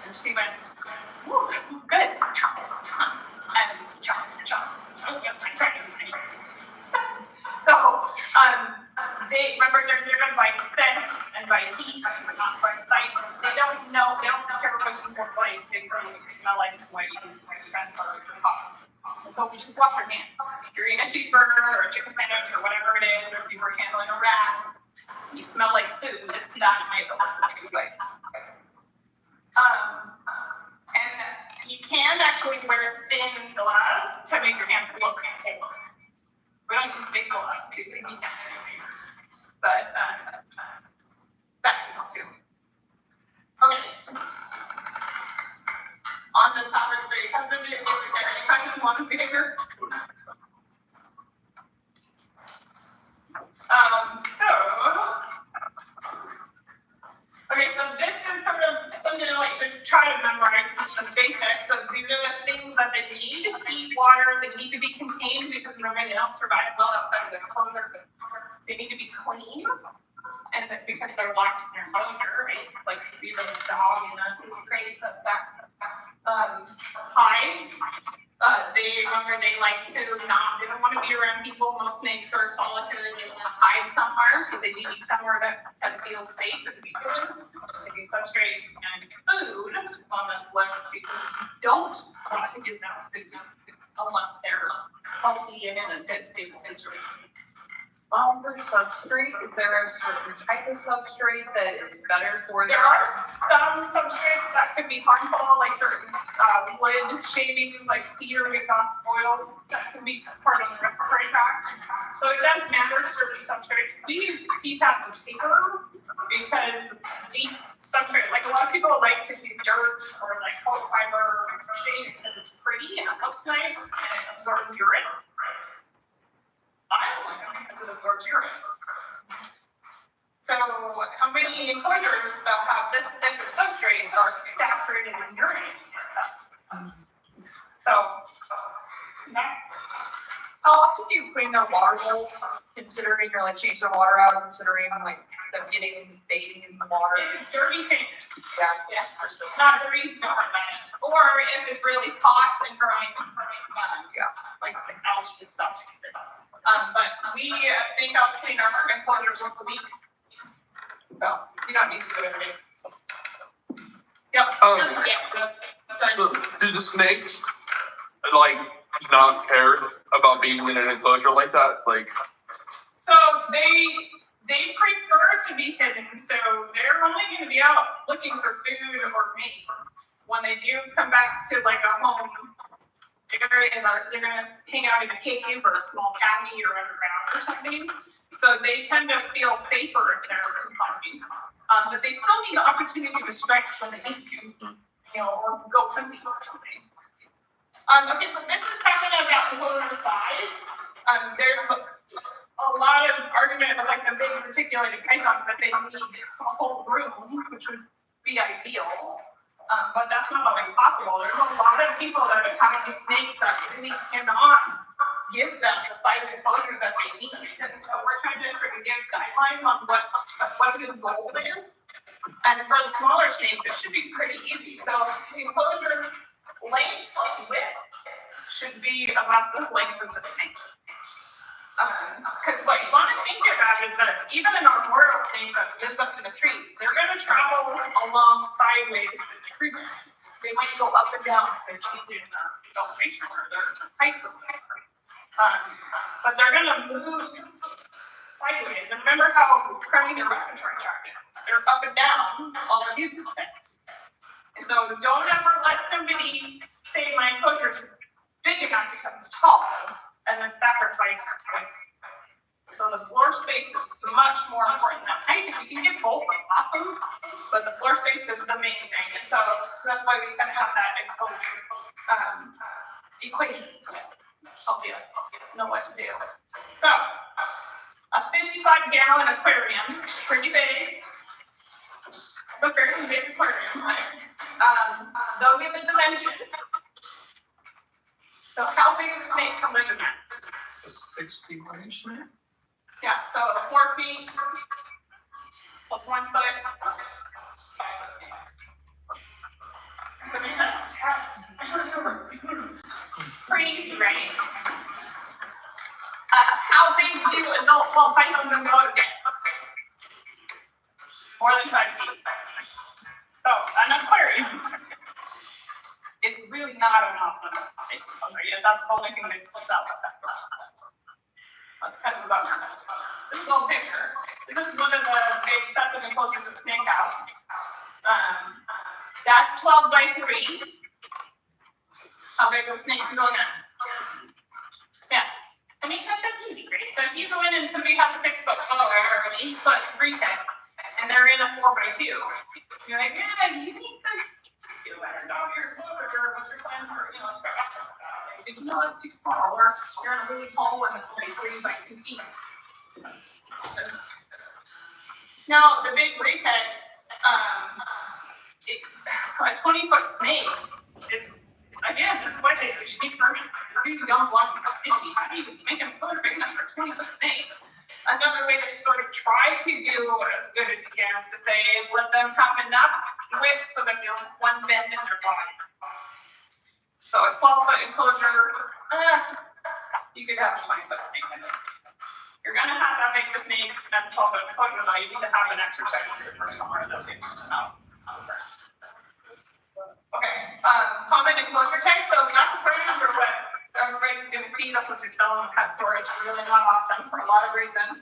And she went, ooh, this smells good. Chop. And chop. I was just like, trying to eat. So, they remember they're driven by scent and by heat, but not by sight. They don't know, they don't care what you look like. They really smell like what you scent or hot. And so we just wash our hands. If you're eating a cheeseburger or a chicken sandwich or whatever it is, or if you were handling a rat, you smell like food, that might be a food bite. And you can actually wear thin gloves to make your hands look tailored. We don't use big gloves, we need that. But that can help too. Okay. On the topic of the husband, is there any questions on behavior? Okay, so this is sort of something like you try to memorize, just the basics. So these are the things that they need: heat, water. They need to be contained because remember they don't survive well outside of the enclosure, but they need to be clean. And that because they're locked in their enclosure, right? It's like even a dog in a crate that sucks. Hives, they like to they don't want to be around people. Most snakes are solitary, they want to hide somewhere, so they need somewhere that feel safe and be good. They need substrate and food on this list because you don't want to give them food unless they're healthy and in a good stable situation. For substrate, is there a certain type of substrate that is better for There are some substrates that could be harmful, like certain wood shavings, like cedar exhaust oils that can be part of the respiratory tract. So it does matter certain substrates. We use PPAPs and paper because deep substrate, like a lot of people like to do dirt or like coat fiber shade because it's pretty and it looks nice and it absorbs urine. I don't like it because it absorbs urine. So how many enclosures that have this thick of substrate are saturated in urine? So, How often do you clean their water holes, considering you're like change the water out, considering like them bathing in the water? if it's dirty, change it. Yeah. Not dirty, no. Or if it's really hot and drying, like algae and stuff. But we at Steakhouse clean our enclosures once a week. So you don't need to do it every day. Yep. Yeah. So do the snakes like not care about being in an enclosure like that? Like, So they prefer to be hidden. So they're only going to be out looking for food or mates. When they do come back to like a home area, they're going to hang out in a cave or a small cavity or underground or something. So they tend to feel safer if they're confined. But they still need the opportunity to stretch when they need to, or go hunting or something. Okay, so this is talking about enclosure size. There's a lot of argument about like the big reticulated pythons that they need a whole room, which would be ideal. But that's not always possible. There's a lot of people that have these snakes that really cannot give them the size enclosure that they need. And so we're trying to sort of give guidelines on what a good goal is. And for the smaller snakes, it should be pretty easy. So the enclosure length plus width should be about the length of the snake. Because what you want to think about is that even an arboreal snake that lives up in the trees, they're going to travel along sideways in the tree branches. They might go up and down if they're changing the elevation or their height of the but they're going to move sideways. And remember how crummy their respiratory tract is. They're up and down all the mucus sacs. And so don't ever let somebody say my enclosure's big enough because it's tall. And then sacrifice height. So the floor space is much more important than height. If you can get both, it's awesome. But the floor space is the main thing. And so that's why we kind of have that enclosure equation to help you know what to do. So a 55-gallon aquarium is pretty big. It's a very big aquarium. Those are the dimensions. So how big is a snake coming in that? A 60 range. Yeah, so 4 feet plus 1 foot. That makes sense. Pretty easy, right? How big do adult ball pythons and goats get? More than 5 feet. So an aquarium is really not an awesome aquarium. That's the only thing that slips out. That's kind of a bummer. This little picture. This is one of the big sets of enclosures of Snake House. That's 12 by 3. How big of a snake can go in that? Yeah. That makes sense. That's easy, right? So if you go in and somebody has a 6-foot or an 8-foot retech, and they're in a 4x2, you're like, yeah, you need to do a better job here, or what's your plan for, if you know that's too small, or you're in a really tall one that's only 3 by 2 feet. Now, the big retechs, a 20-foot snake is Again, this is why they should be permits. These guns lock for 50. How do you make them put a big enough for 20-foot snake? Another way to sort of try to do as good as you can is to say, let them have enough width so that they only have one bend in their body. So a 12-foot enclosure, you could have a 20-foot snake in it. You're gonna have that big of a snake and a 12-foot enclosure, though. You need to have an exercise room or somewhere that they can Okay, common enclosure tank. So that's the parameters for what everybody's gonna see. That's what they sell in pet store. It's really not awesome for a lot of reasons.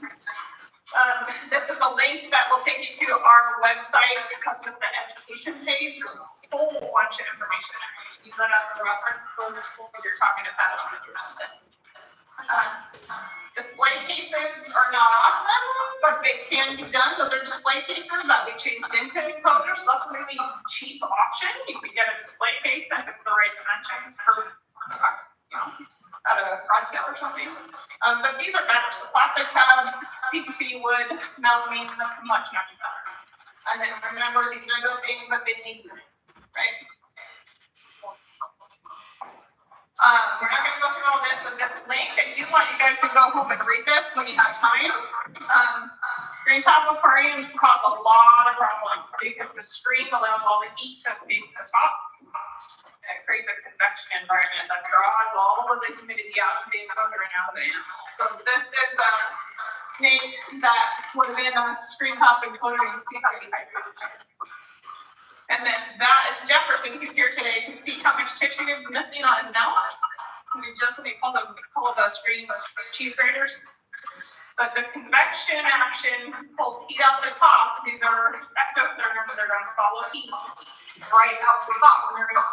This is a link that will take you to our website. It's just the education page. There's a whole bunch of information. Use that as a reference if you're talking to pet owners or something. Display cases are not awesome, but they can be done. Those are display cases that we changed into enclosures, so that's a really cheap option. You could get a display case if it's the right dimensions for, at a garage sale or something. But these are better. So plastic tubs, PVC, wood, melamine, that's much better. And then remember, these are the things that they need, right? We're not going to go through all this with this link. I do want you guys to go home and read this when you have time. Screen top aquariums cause a lot of problems because the screen allows all the heat to escape the top. It creates a convection environment that draws all of the humidity out of the enclosure and out of the animal. So this is a snake that was in a screen top enclosure. You can see how dehydrated. And then that is Jefferson, who's here today. You can see how much tissue is missing on his mouth. We call the screens cheese graters. But the convection action pulls heat out the top. These are ectotherms. They're going to follow heat right out the top. And they're going to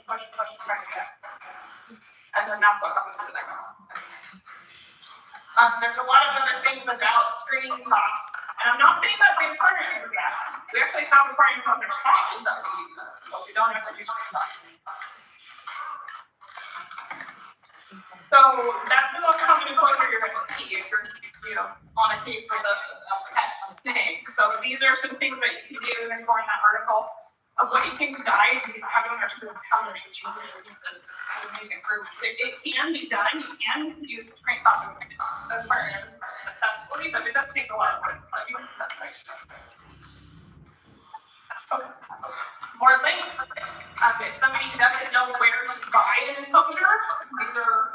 push right there. And then that's what happens to the neck. There's a lot of other things about screen tops. And I'm not saying that the aquariums are bad. We actually have aquariums on their side that we use, but we don't have to use screen tops. So that's the most common enclosure you're going to see if you're, on a case with a pet snake. So these are some things that you can do in that article of what you can guide these pet owners to how to make changes to make improvements. It can be done. You can use screen top aquariums successfully, but it does take a lot of work. Okay. More links. If somebody doesn't know where to buy an enclosure, these are,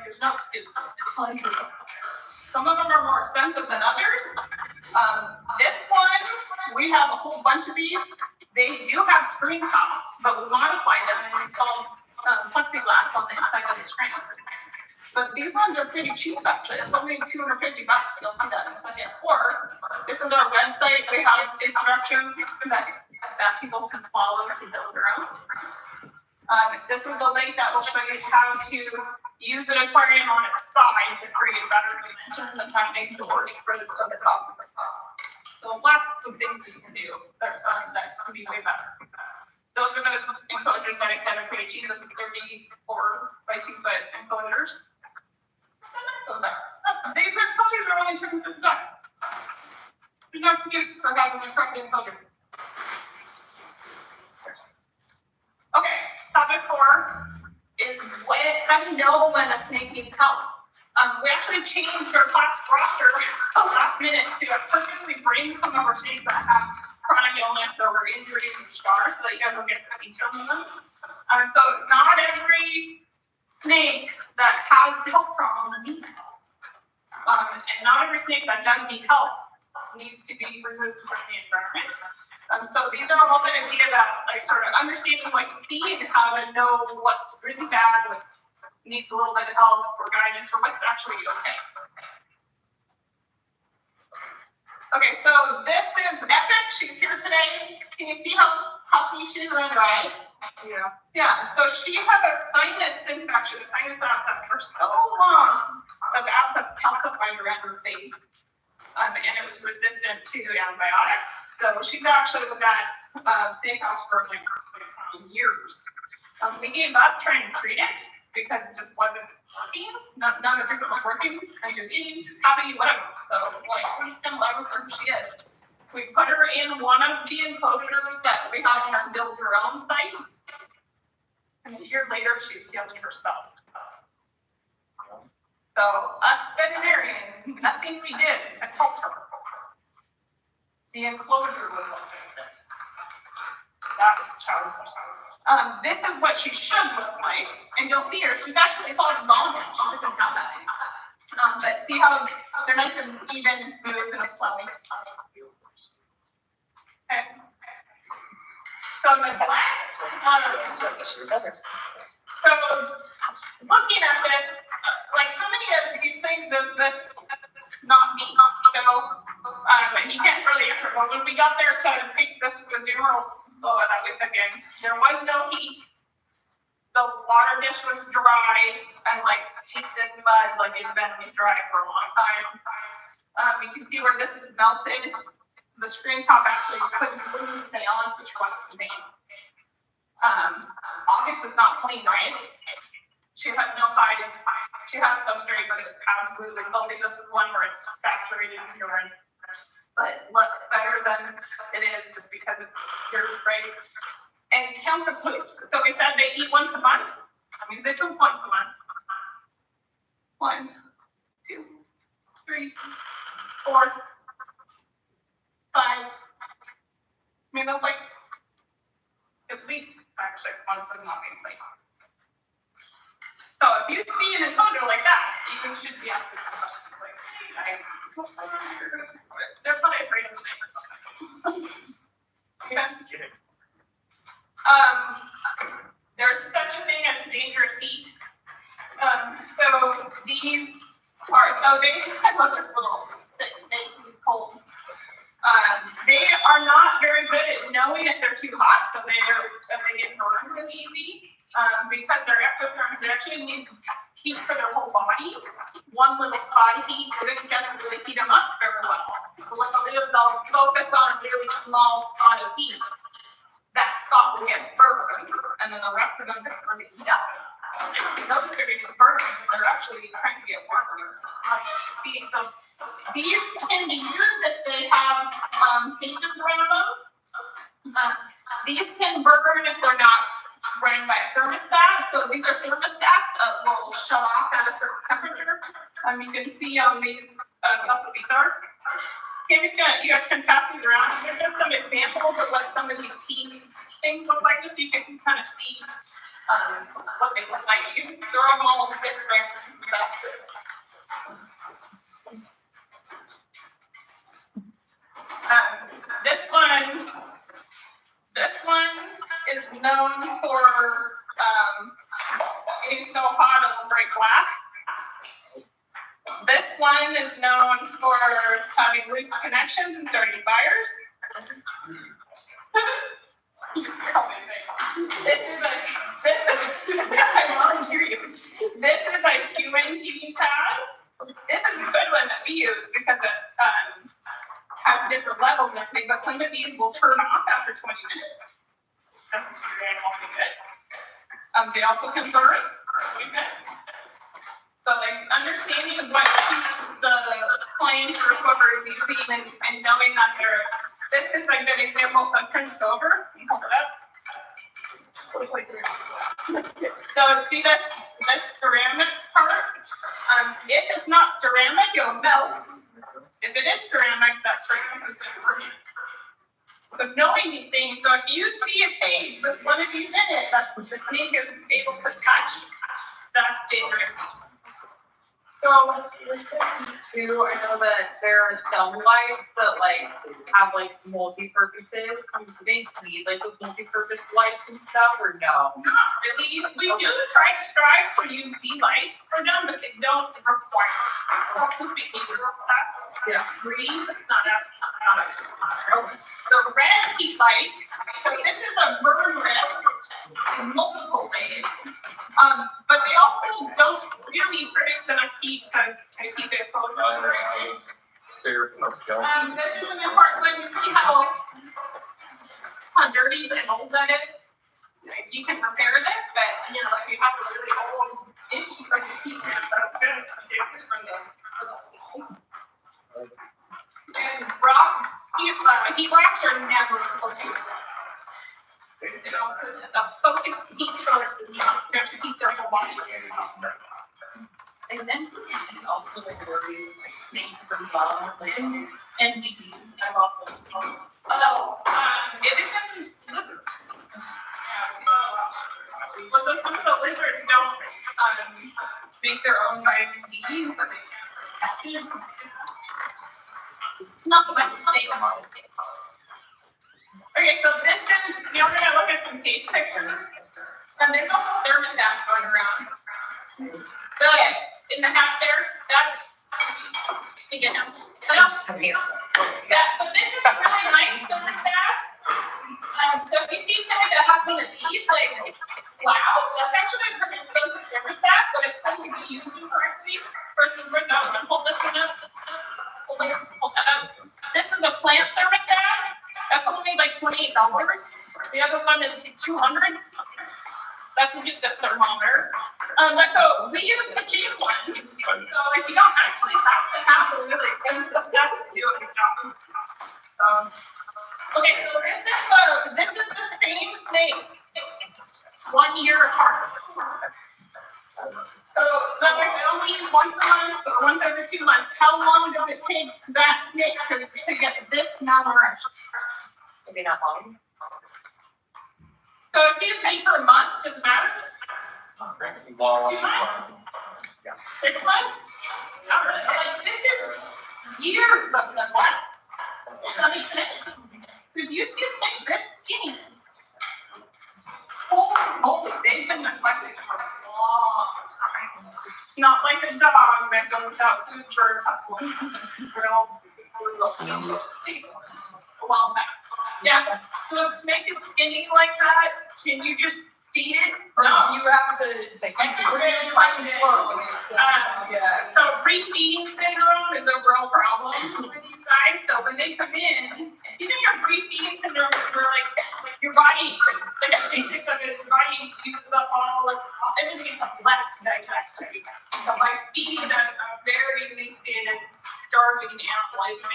there's no excuse. Tons of them. Some of them are more expensive than others. This one, we have a whole bunch of these. They do have screen tops, but we modify them and install plexiglass on the inside of the screen. But these ones are pretty cheap, actually. It's only $250. You'll see that in a second. Or this is our website. We have instructions that people can follow to build their own. This is a link that will show you how to use an aquarium on its side to create better dimensions and how to make doors for the top. So lots of things that you can do that can be way better. Those are those enclosures that I said are pretty cheap. This is 34 by 2 foot enclosures. So there. These enclosures are only $250. There's no excuse for having a truck enclosure. Okay, topic 4 is how do you know when a snake needs help? We actually changed our class roster last minute to purposely bring some of our snakes that have chronic illness or injuries or scars so that you guys will get to see some of them. So not every snake that has health problems needs help. And not every snake that does need help needs to be removed from the environment. So these are all going to be about sort of understanding what you see and how to know what's really bad, what needs a little bit of help or guidance, or what's actually okay. Okay, so this is Epic. She's here today. Can you see how puffy she is around her eyes? Yeah. So she had a sinus infection, sinus abscess for so long that the abscess calcified around her face, and it was resistant to antibiotics. So she actually was at Steakhouse for years. We gave up trying to treat it because it just wasn't working. None of the treatment was working, and she was eating, she's happy, whatever. So we're just gonna let her where she is. We put her in one of the enclosures that we have on our build your own site. And a year later, she killed herself. So us veterinarians, nothing we did could help her. The enclosure was what fixed it. That was child's. This is what she should look like, and you'll see her. She's actually, it's all bone. She doesn't have that. But see how they're nice and even and smooth and swelling. Okay. So neglect. So looking at this, like how many of these things does this not meet? So, and you can't really answer. But when we got there to take this as a general that we took in, there was no heat. The water dish was dry and like caked in mud, like it had been dry for a long time. You can see where this is melted. The screen top actually couldn't stay on, so she wasn't clean. August is not clean, right? She had no hides. She has substrate, but it's absolutely filthy. This is one where it's saturated in urine, but looks better than it is just because it's dirt, right? And count the poops. So we said they eat once a month. That means they poop once a month. 1, 2, 3, 4, 5. I mean, that's like at least 5 or 6 months of not being clean. So if you see an enclosure like that, you should be asking questions like, hey guys, they're probably afraid of snakes. Yeah. There's such a thing as dangerous heat. So these are, so they, I love this little snake, he's cold. They are not very good at knowing if they're too hot, so they get burned really easy. Because they're ectotherms, they actually need heat for their whole body. One little spot of heat isn't going to really heat them up very well. So what they'll do is they'll focus on a really small spot of heat. That spot will get burned, and then the rest of them is going to heat up. Those are getting burned, they're actually trying to get warmer. It's not heating. So these can be used if they have cages around them. These can burn if they're not ran by a thermostat. So these are thermostats that will shut off at a certain temperature. You can see on these, that's what these are. Cammy's you guys can pass these around. They're just some examples of what some of these heat things look like, just so you can kind of see what they look like. You can throw them all over different and stuff. This one is known for getting so hot it will break glass. This one is known for having loose connections and starting fires. This is I volunteer use. This is a human heating pad. This is a good one that we use because it has different levels and everything, but some of these will turn off after 20 minutes. They also can burn. So like understanding what heat the plane or whoever is using and knowing that this is a good example. So I've turned this over. Can you hold it up? So see this ceramic part? If it's not ceramic, it'll melt. If it is ceramic, that ceramic is going to burn. But knowing these things, so if you see a cage with one of these in it, that's the snake is able to touch, that's dangerous. So with too, I know that there are some lights that like have like multi-purposes. Do snakes need like those multi-purpose lights and stuff, or no? Not really. We do try to strive for UV lights for them, but they don't require behavioral stuff. Yeah. Green, it's not a the red heat lights, so this is a burn risk in multiple ways. But they also don't really produce enough heat to keep it closed. This is an important one. You see how dirty and old that is? You can repair this, but you know, if you have a really old heat lamp, that's good. And heat rocks are never close to it. You know, a focused heat source is not going to heat their whole body. And then also like worry like snakes and bugs, like MDB, I love them so. Oh, it isn't lizards. Well, so some of the lizards don't make their own vitamin D, so they can't catch it. Not so much the snake. Okay, so this is, we're gonna look at some case pictures, and there's a whole thermostat going around. In the half there, that, again, yeah, so this is a really nice thermostat. So if you see something that has one of these, like, wow, that's actually a pretty expensive thermostat, but it's going to be used incorrectly versus we're not gonna hold this one up. Hold that up. This is a plant thermostat. That's only like $28. The other one is $200. That's just a thermometer. So we use the cheap ones. So if you don't actually have to have the really expensive stuff to do a good job. Okay, so this is the same snake 1 year apart. So only once a month or once every 2 months. How long does it take that snake to get this malnourishment? Maybe not long. So if you snake for a month, does it matter? 2 months? 6 months? Not really. Like this is years of neglect. Does that make sense? So if you see a snake this skinny, holy, they've been neglected for a long time. Not like a dog that goes without food for a couple of weeks and real stays a long time. Yeah. So if a snake is skinny like that, can you just feed it? Or No, you have to So refeeding syndrome is a real problem with you guys. So when they come in, even your refeeding syndrome is where like your body, like the basics of it is your body uses up all everything that's left to digest. So by feeding a very emaciated, starving animal,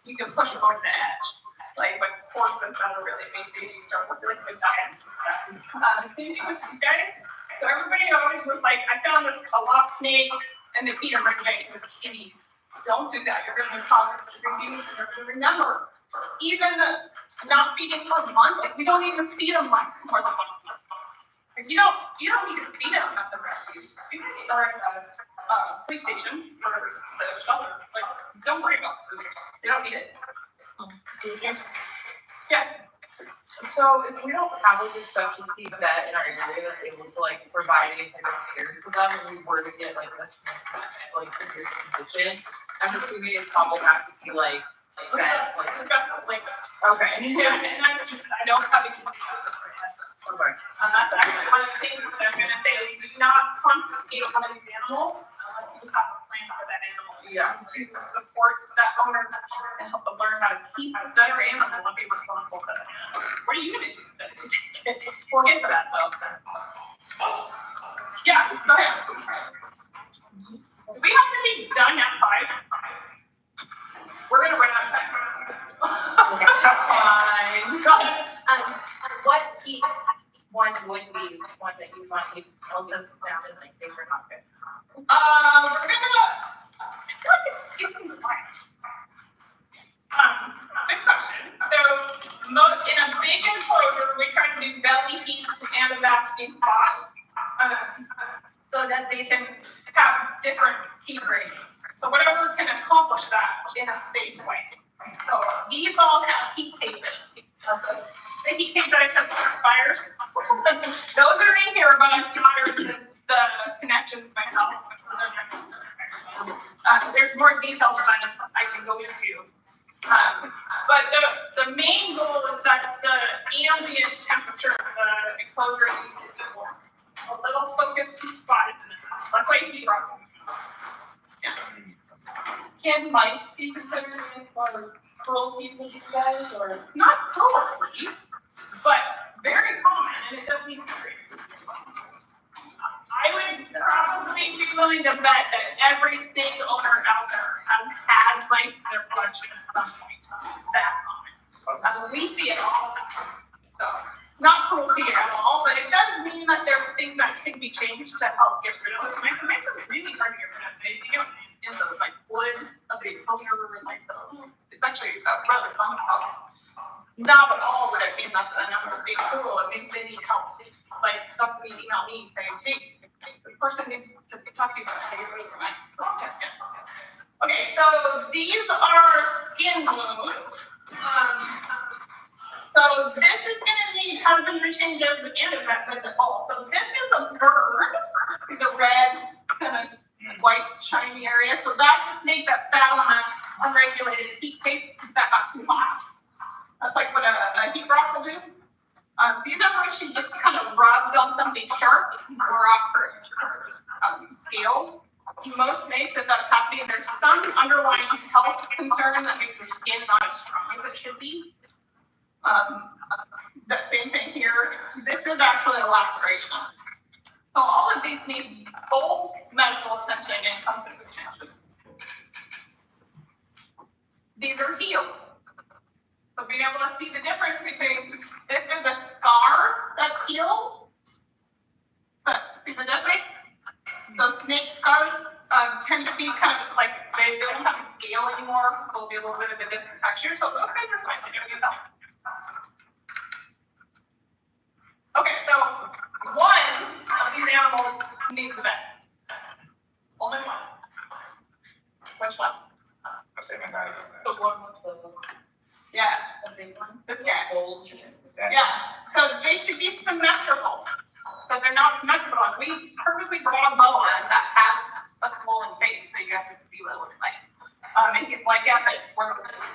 you can push them over the edge. Like with horses that are really emaciated, you start with liquid diets and stuff. Same thing with these guys. So everybody always was like, I found a lost snake and they feed them right away because it's skinny. Don't do that. You're going to cause refeeding syndrome. Remember, even not feeding for a month, like we don't even feed them like more than once a month. Like you don't need to feed them at the rescue. You can see they're at the police station or the shelter. Like, don't worry about food. They don't need it. Yeah. So if we don't have like a specialty vet in our area that's able to like provide any kind of care for them, and we were to get like this like severe condition, I'm assuming it probably have to be like vets. Like We've got some links. okay. Yeah, and I don't have a consensus for that. Okay. That's actually one of the things that I'm gonna say, do not confiscate one of these animals unless you have a plan for that animal. Yeah. To support that owner and help them learn how to keep a better animal and be responsible for that animal. What are you gonna do then? We'll get to that though. Yeah, go ahead. We have to be done at 5. We're gonna run out of time. Fine. Go ahead. What heat one would be one that you want to also sounded like they were not good? We're gonna. I feel like it's skipping slides. Good question. So, in a big enclosure, we try to do belly heat and a basking spot, so that they can have different heat ratings. So whatever can accomplish that in a safe way. So these all have heat tape in it. The heat tape that I said starts fires. Those are in here, but I soldered the connections myself. There's more details that I can go into. But the main goal is that the ambient temperature of the enclosure needs to be warm. A little focused heat spot is in it. That's why heat rock. Yeah. Can mice be considered for cruelty with you guys, or? Not cruelty, but very common, and it does need to be. I would probably be willing to bet that every snake owner out there has had mice in their collection at some point. That common. We see it all the time. So not cruelty at all, but it does mean that there's things that can be changed to help get rid of those mites. The mites are really hard to get rid of. They get in the like wood of the enclosure and like so. It's actually rather fun problem. Not at all would it mean that the number is being cruel. It means they need help. Like that's when you email me saying, hey, this person needs to talk to you about how to get rid of the mites. Okay, so these are skin wounds. So this is gonna need husbandry changes and effect as well. So this is a burn. See the red kind of white shiny area. So that's a snake that sat on an unregulated heat tape that got too hot. That's like what a heat rock will do. These are where she just kind of rubbed on something sharp and wore off her scales. Most snakes, if that's happening, there's some underlying health concern that makes their skin not as strong as it should be. The same thing here. This is actually a laceration. So all of these need both medical attention and cosmetic changes. These are healed. So being able to see the difference between this is a scar that's healed. So see the difference? So snake scars tend to be kind of like they don't have a scale anymore, so it'll be a little bit of a different texture. So those guys are fine. They're gonna get better. Okay, so one of these animals needs a vet. Only one. Which one? I'll say my guy. The one with Yeah, the big one. this guy. Gold. Yeah, so they should be symmetrical. So they're not symmetrical. We purposely brought a boa that has a swollen face so you guys can see what it looks like. And he's like, yeah,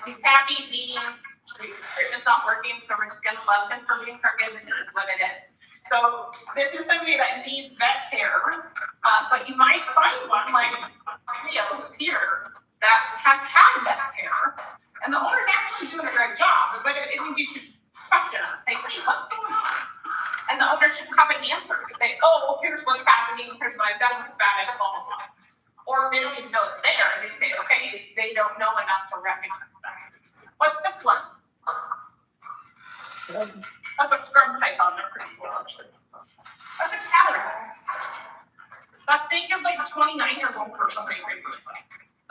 he's happy, he's eating. Treatment's not working, so we're just gonna love him for being crooked, and it is what it is. So this is somebody that needs vet care, but you might find one like Leo who's here that has had vet care, and the owner's actually doing a great job, but it means you should question them, say, hey, what's going on? And the owner should have an answer to say, oh, well, here's what's happening, here's what I've done with that, blah, blah, blah. Or if they don't even know it's there, they say, okay, they don't know enough to recognize that. What's this one? That's a scrub python, they're pretty cool, actually. That's a caterpillar. That snake is like 29 years old or something crazy.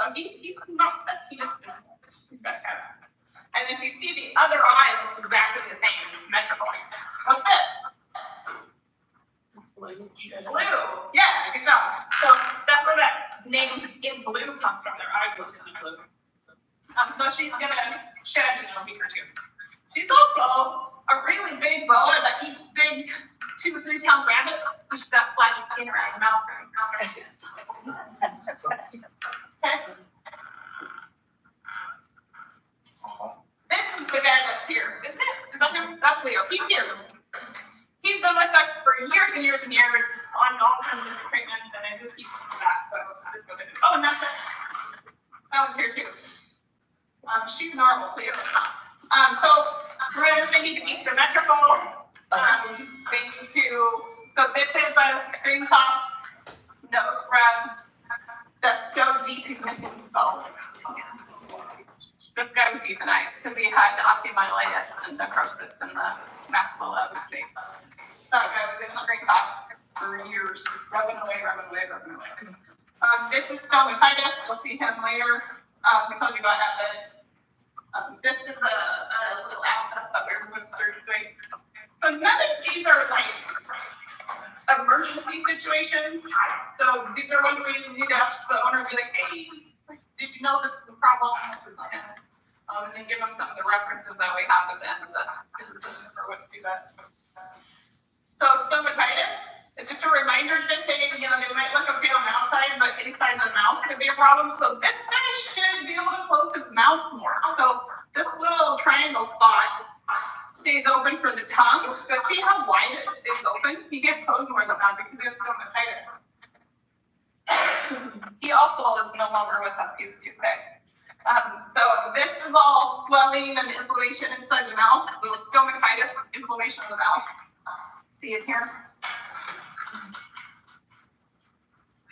So he's not sick, he's got a caterpillar. And if you see the other eye, looks exactly the same, it's symmetrical. What's this? Blue. Yeah, good job. So that's where that name in blue comes from. Their eyes look in blue. So she's gonna shed in a week or two. She's also a really big boa that eats big 2 to 3 pound rabbits. So she's got flat skin around her mouth. Okay. This is the guy that's here, isn't it? Is that him? That's Leo. He's here. He's been with us for years and years and years on all kinds of different treatments, and I just keep coming back. So this is what it is. Oh, and that's it. That one's here too. She's normal, Leo is not. So they need to be symmetrical. They need to. So this is a screen top nose rub. That's so deep he's missing the bone. This guy was euthanized because he had osteomyelitis and necrosis in the maxilla of his face. That guy was in a screen top for years, rubbing away. This is stomatitis. We'll see him later. We told you about that. This is a little abscess that we removed surgically. So none of these are like emergency situations. So these are ones where you need to ask the owner, be like, hey, did you know this is a problem? And then give them some of the references that we have with them for what to do that. So stomatitis is just a reminder to say, they might look okay on the outside, but inside the mouth could be a problem. So this guy should be able to close his mouth more. So this little triangle spot stays open for the tongue, but see how wide it is open? He gets closed more than that because he has stomatitis. He also is no longer with us, he was too sick. So this is all swelling and inflammation inside the mouth. So stomatitis is inflammation of the mouth. See it here?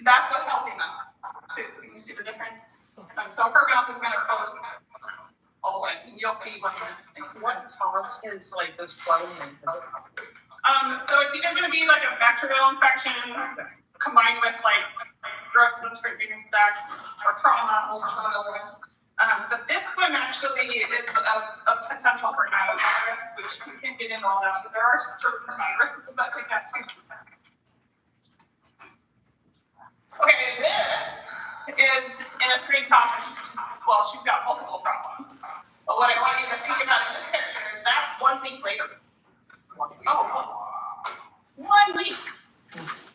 That's a healthy mouth. So can you see the difference? So her mouth is going to close all the way, and you'll see one of those things. What cause is like this flooding? So it's either gonna be like a bacterial infection combined with like gross substrate being stuck or trauma or whatever. But this one actually is a potential for norovirus, which we can't get into all that, but there are certain viruses that we have too. Okay, this is in a screen top. Well, she's got multiple problems. But what I want you to think about in this picture is that's 1 week later. Oh, 1 week.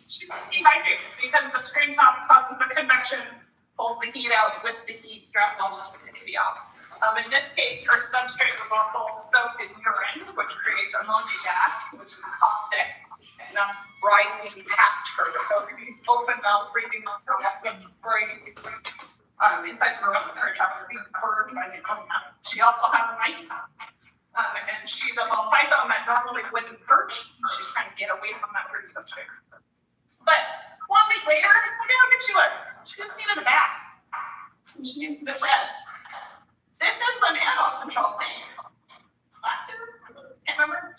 She's dehydrated because the screen top causes the convection, pulls the heat out. With the heat, draws all the humidity out. In this case, her substrate was also soaked in urine, which creates ammonia gas, which is caustic, and that's rising past her. So these open mouth breathing muscles can breathe inside the room, her job being burned by the ammonia. She also has a mice. And she's a little python that normally wouldn't perch. She's trying to get away from that pretty substrate. But 1 week later, look at how good she was. She just needed a bath. She needed a bed. This is an animal control sink. Last year? Can't remember.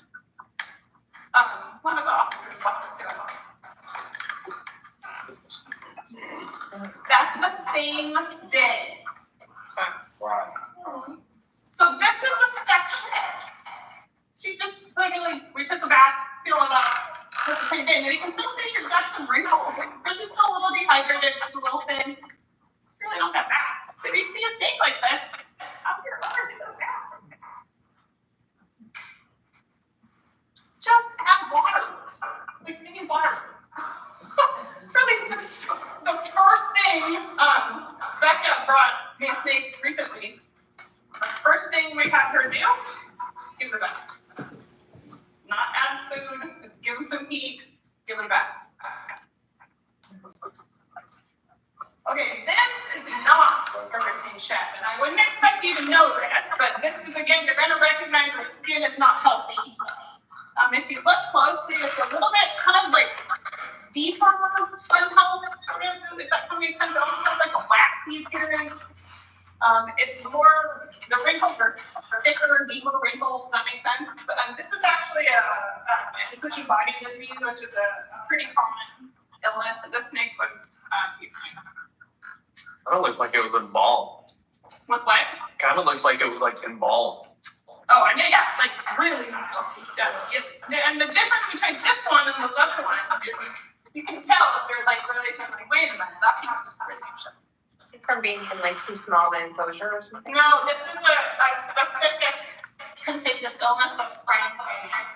One of the officers brought this to us. That's the same day. Wow. So this is a stuck shed. She just literally, we took a bath, filled it up, with the same day. And you can still see she's got some wrinkles. So she's still a little dehydrated, just a little thin. Really not that bad. So if you see a snake like this, out here, over to the bath. Just add water. Like maybe water. It's really the first thing, Becca brought me a snake recently. The first thing we had her do, give her a bath. Not add food, it's give her some heat, give her a bath. Okay, this is not a retained shed, and I wouldn't expect you to know this, but this is, again, you're gonna recognize the skin is not healthy. If you look closely, it's a little bit kind of like deeper skin health, sort of, if that kind of makes sense. It almost has like a waxy appearance. It's more, the wrinkles are thicker, deeper wrinkles, does that make sense? But, this is actually a inclusion body disease, which is a pretty common illness, and this snake was, Kind of looks like it was embalmed. was what? Kind of looks like it was like embalmed. Oh, I know, yeah, like really not healthy. Yeah. And the difference between this one and those other ones is you can tell if they're like really thin, like, wait a minute, that's not just a relationship. It's from being in like too small of an enclosure or something. No, this is a specific contagious illness that's spreading by ants.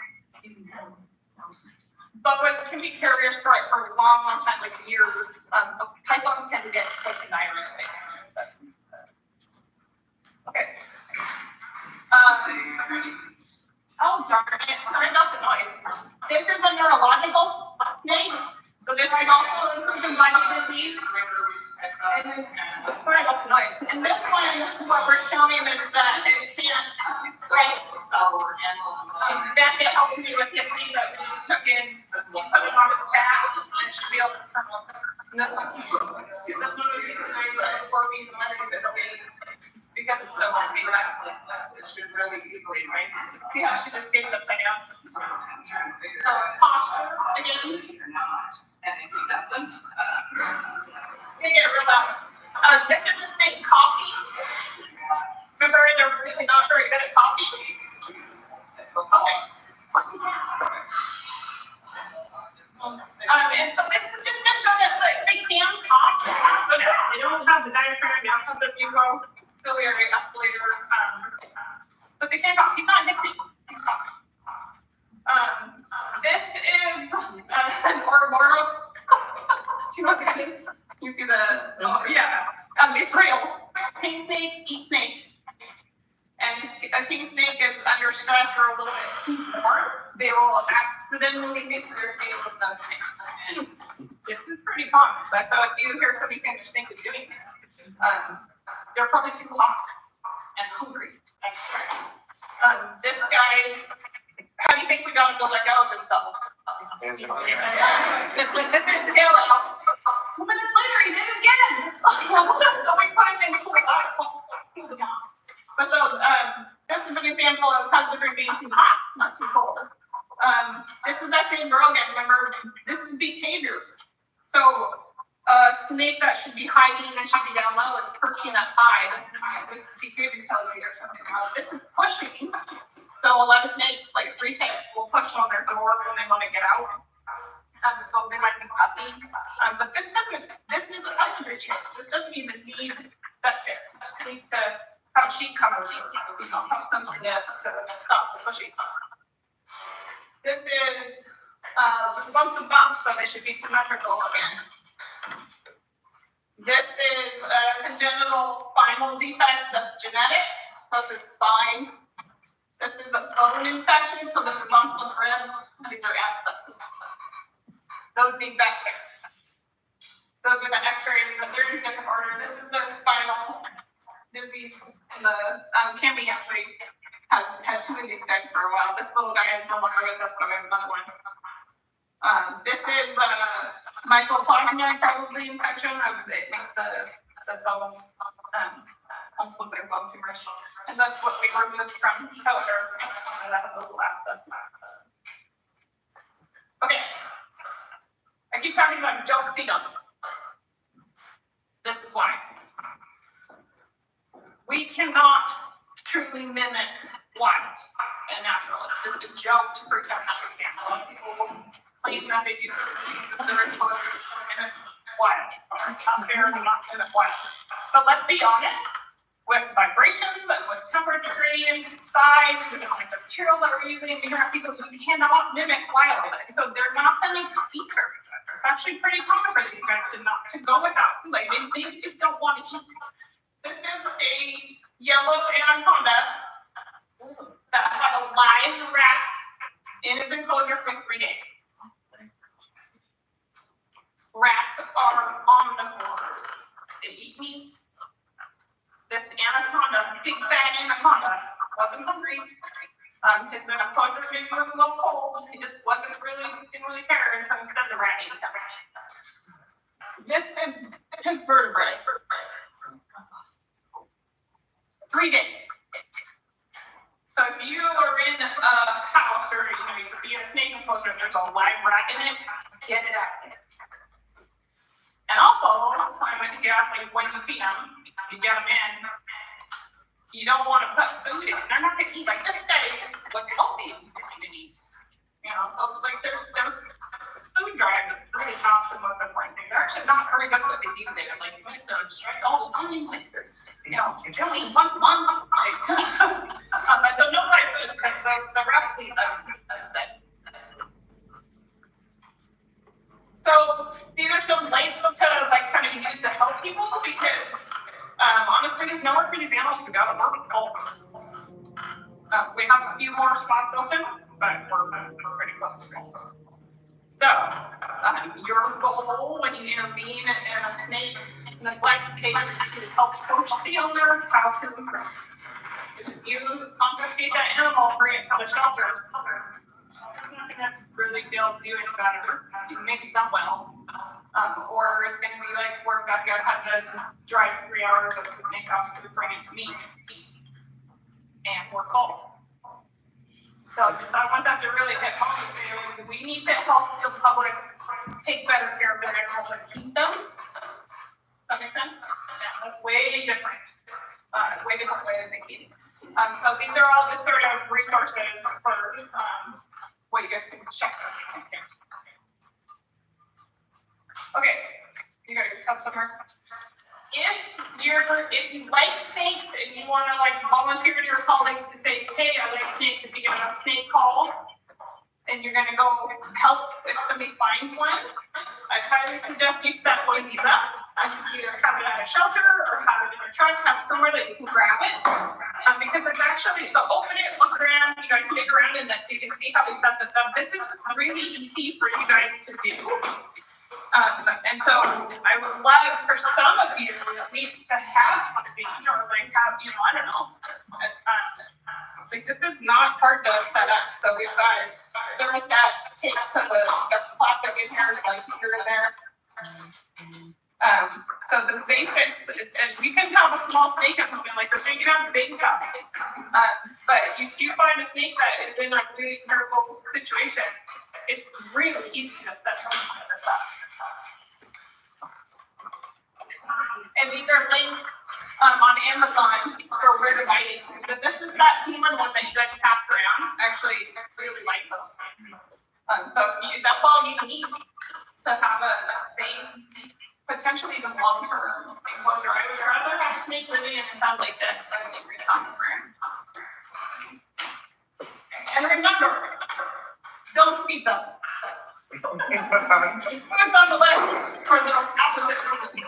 Boas can be carriers for it for a long, long time, like years. Pythons tend to get sick and diarrhea. Okay. Oh, darn it. Sorry about the noise. This is a neurological snake. So this is also inclusion body disease. And sorry about the noise. And this one, what we're showing is that it can't right itself. And Becca helped me with this thing that we just took in, put it on its back, and it should be able to turn on. And this one was euthanized before we even let it go. Because it's so heavy, it should really easily, right? See how she just stays upside down? So posture, again. And if he doesn't, it's gonna get real loud. This is a snake coffee. Remember, they're really not very good at coffee. Okay. And so this is just to show that like, they can cough, but they don't have the diaphragm, they don't have the mucociliary escalator, but they can cough. He's not hissing, he's coughing. This is an Ouroboros. Do you know what that is? You see the, oh yeah, it's real. King snakes eat snakes. And if a king snake is under stress or a little bit too warm, they will accidentally hit their tail with another snake. And this is pretty common. But so if you hear somebody saying they're thinking of doing this, they're probably too hot and hungry and stressed. This guy, how do you think we got him to let go of himself? His tail out. 2 minutes later, he did it again. So we put him into a lot of cool down. But so example of husbandry being too hot, not too cold. This is that same girl again, remember, this is behavior. So a snake that should be hiding and should be down low is perching up high. This behavior tells you there's something wrong. This is pushing. So a lot of snakes, like retakes, will push on their door when they want to get out. So they might be puffing. But this is a husbandry chick. This doesn't even need that chick. It just needs to have sheep cover, have something to stop the pushing. This is just bumps and bumps, so they should be symmetrical again. This is a congenital spinal defect that's genetic, so it's a spine. This is a bone infection, so the bumps on the ribs, these are abscesses. Those need vet care. Those are the x-rays, but they're in different order. This is the spinal disease. The Cammy actually has had two of these guys for a while. This little guy is no longer with us, but we have another one. This is mycoplasma, probably infection. It makes the bones almost look like bone tumors. And that's what we removed from Toter. That little abscess. Okay. I keep talking about don't feed them. This is why. We cannot truly mimic wild and natural. It's just a joke to pretend that we can. A lot of people will claim that they do their exposure to mimic wild. It's not fair to not mimic wild. But let's be honest, with vibrations and with temperature gradients, size, and like the materials that we're using to hear people, you cannot mimic wild. So they're not going to eat her. It's actually pretty common for these guys to go without food. Like they just don't want to eat. This is a yellow anaconda that had a live rat in his enclosure for 3 days. Rats are omnivores. They eat meat. This anaconda, big fat anaconda, wasn't hungry. His enclosure maybe was a little cold. He just didn't really care, and so instead the rat ate him. This is his vertebrae. 3 days. So if you are in a house or you see a snake enclosure and there's a live rat in it, get it out. And also, I might be asked, like, when you feed them, you get them in, you don't want to put food in. They're not going to eat. Like, this guy was healthy and didn't eat. So like there's food drive is really not the most important thing. They're actually not very good at what they do. They're like, all the time, like, you only eat once a month. So no life food because the rats leave them instead. So these are some links to like kind of use to help people because honestly, there's nowhere for these animals to go. We're full. We have a few more spots open, but we're pretty close to full. So your goal when you intervene in a snake neglect case is to help coach the owner how to improve. If you confiscate that animal, bring it to the shelter, you're not going to really be able to do any better. You can maybe some well. Or it's going to be like we're back here, have to drive 3 hours up to Snake House to bring it to me. And we're full. So I want that to really hit home. We need to help the public take better care of their animals and keep them. Does that make sense? Yeah, way different way of thinking. So these are all just sort of resources for what you guys can check out. Okay, you got your tub somewhere. If you like snakes and you want to like volunteer to your colleagues to say, hey, I like snakes, if you get a snake call and you're gonna go help if somebody finds one, I highly suggest you set one of these up. I just either have it at a shelter or have it in your truck, have somewhere that you can grab it. Because it's actually, so open it, look around, you guys dig around in this, so you can see how we set this up. This is really easy for you guys to do. And so I would love for some of you at least to have something or like have, I don't know. Like this is not hard to set up. So we've got thermostat taped to this plastic in here, like here and there. So the basics, and you can have a small snake or something like this, or you can have a big tub. But if you find a snake that is in a really terrible situation, it's really easy to set someone up. And these are links on Amazon for where to buy these things. And this is that human one that you guys passed around. Actually, I really like those. So that's all you need to have a safe, potentially even long-term enclosure. I would rather have a snake living in a town like this than a green room. And remember, don't feed them. Food's on the list for the opposite reason.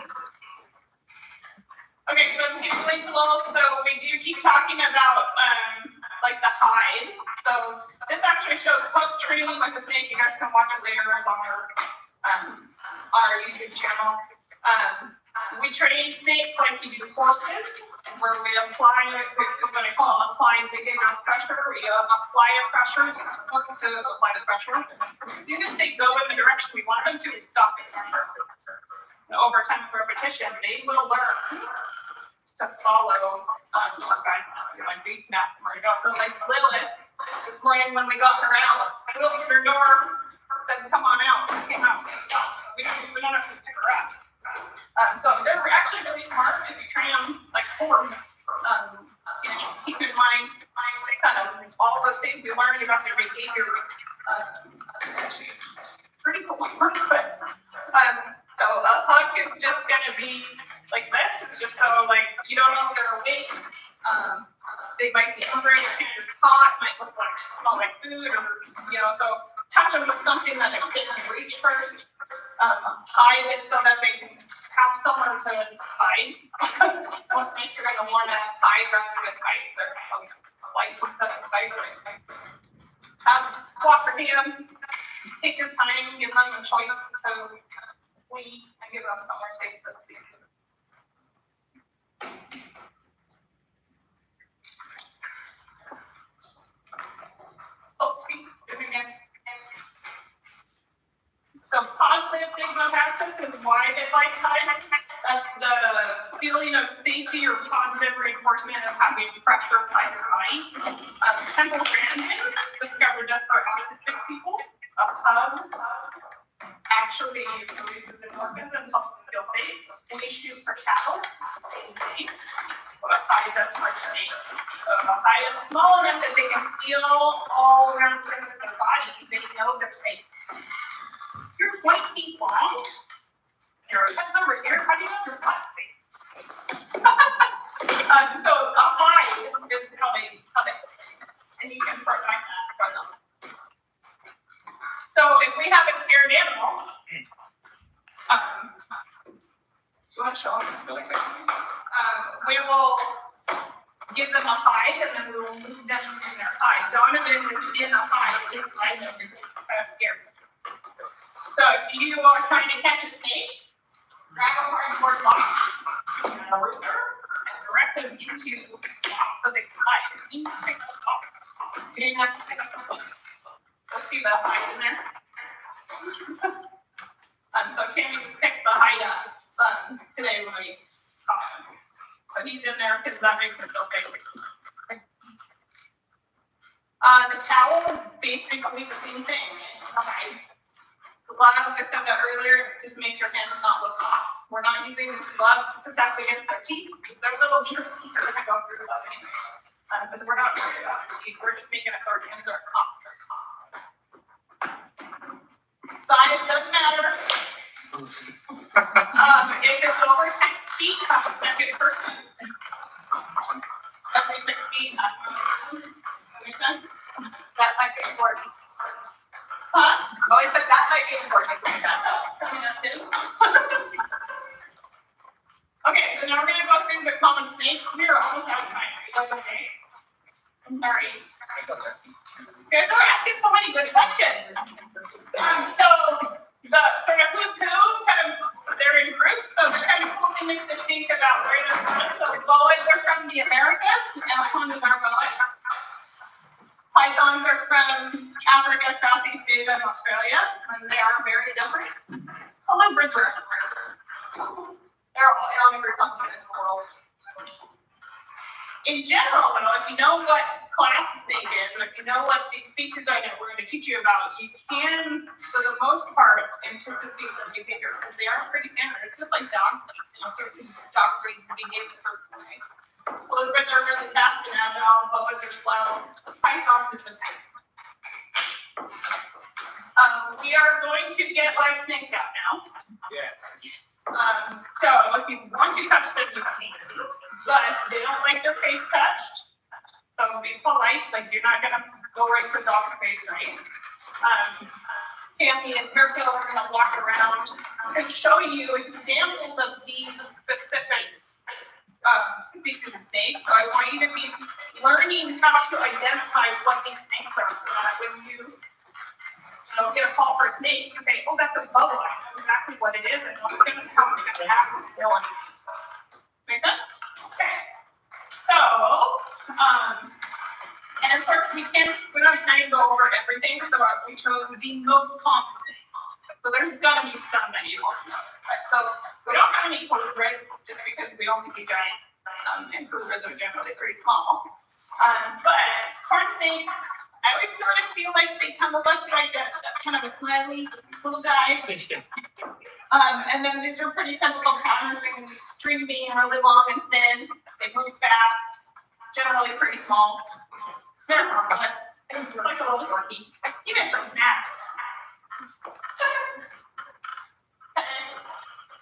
Okay, so I'm getting really low, so we do keep talking about like the hide. So this actually shows hook training with the snake. You guys can watch it later. It's on our YouTube channel. We train snakes like you do horses, where we apply what I call applying big amount of pressure. We apply a pressure to hook to apply the pressure. As soon as they go in the direction we want them to, we stop the pressure. And over time of repetition, they will learn to follow our guidelines, like beat mask where to go. So like Lilith this morning when we got her out, I wheeled to her door, said, "Come on out." She came out. So we don't have to pick her up. So they're actually really smart if you train them like horse. Keep in mind kind of all those things we learned about their behavior. Actually, pretty cool work. So a hug is just gonna be like this. It's just so like you don't know if they're awake. They might be hungry. Their hand is hot. Might look like smell like food, or so touch them with something that extends reach first. Hide is so that they can have somewhere to hide. Most snakes are going to want to hide rather than hide their life instead of vibrating. Walk your hands, take your time, give them a choice to flee, and give them somewhere safe to sleep. Oh, see, do it again. So positive stigmataxis is why they like hides. That's the feeling of safety or positive reinforcement of having pressure applied to your body. Temple Grandin discovered this for autistic people. A hug actually releases endorphins and helps them feel safe. Squeeze shoot for cattle, it's the same thing. So a hide does for snake. So if a hide is small enough that they can feel all around the surface of their body, they know they're safe. You're 20 feet long. Your head's over here. How do you know you're not safe? So a hide is how they and you can provide that for them. So if we have a scared animal, you want to show them? We will give them a hide, and then we will move them using their hide. Donovan is in a hide inside them because he's kind of scared. So if you are trying to catch a snake, grab a cardboard box and a ruler and direct them into the box so they can hide. You need to pick up the box. You didn't have to pick up the snake. So see the hide in there? So Tammy just picked the hide up today when we caught him. But he's in there because that makes him feel safe. The towel is basically the same thing. Hide. Gloves, I said that earlier, just makes your hands not look hot. We're not using these gloves to protect against their teeth because they're little germs that are going to go through them anyway. But we're not worried about their teeth. We're just making it so our hands are hot. Size doesn't matter. If it's over 6 feet, have a second person. Every 6 feet, That might be important. huh? Oh, I said that might be important. That's coming up soon. Okay, so now we're gonna go through the common snakes. We're almost out of time. Okay. I'm sorry. You guys are asking so many good questions. So the sort of who's who, kind of they're in groups, so they're kind of cool things to think about where they're from. So boas are from the Americas, and Anacondas are boas. Pythons are from Africa, Southeast Asia, and Australia, and they are very different. Colubrids are everywhere. They're all on every continent in the world. In general, though, if you know what class the snake is, or if you know what these species are that we're gonna teach you about, you can, for the most part, anticipate their behavior, because they are pretty standard. It's just like dog snakes, you know, certain dog breeds behave a certain way. Lizards are really fast and agile, boas are slow, pythons are nice. We are going to get live snakes out now. Yes. So if you want to touch them, you can, but they don't like their face touched. So be polite, like you're not gonna go right for dog's face, right? Tammy and Mirko are gonna walk around and show you examples of these specific species of snakes. So I want you to be learning how to identify what these snakes are, so that when you get a call for a snake, you can say, oh, that's a boa. I know exactly what it is and what's gonna happen. Make sense? Okay. So, and of course we don't have time to go over everything, so we chose the most common snakes. So there's gonna be some that you won't know. So we don't have any cobras just because we only do giants, and cobras are generally pretty small. But corn snakes, I always sort of feel like they kind of look like a kind of a smiley little guy. And then these are pretty typical patterns. They can be stringy and really long and thin. They move fast, generally pretty small. They're harmless. They're just like a little dorky, even from that.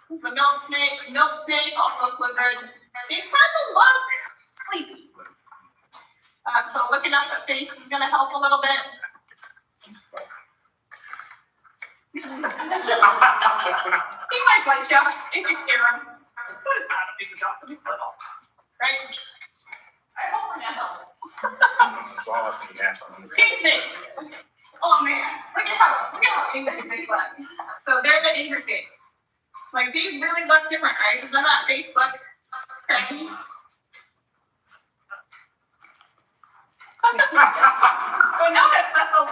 This is the milk snake. Milk snake, also lizard. They kind of look sleepy. So looking at the face is going to help a little bit. He might bite you if you scare him. What is that if he's a dog? He's little, right? I hope we're not helps. Pink snake. Oh man, look at how angry they look. So they're the angry face. Like they really look different, right? Does that face look crappy? But notice that's a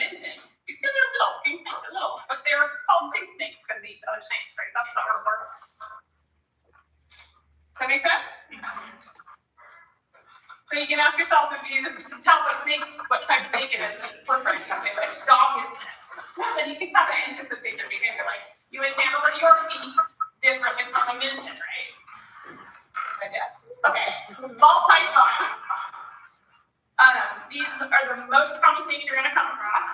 mid thing. These guys are little, pink snakes are little, but they're called pink snakes because they eat other snakes, right? That's the word. Does that make sense? So you can ask yourself if you can tell what type of snake it is, just flip right and say, which dog is this? Then you can kind of anticipate their behavior, like you would handle a Yorkie differently from a Minton, right? Okay, ball pythons. These are the most common snakes you're going to come across.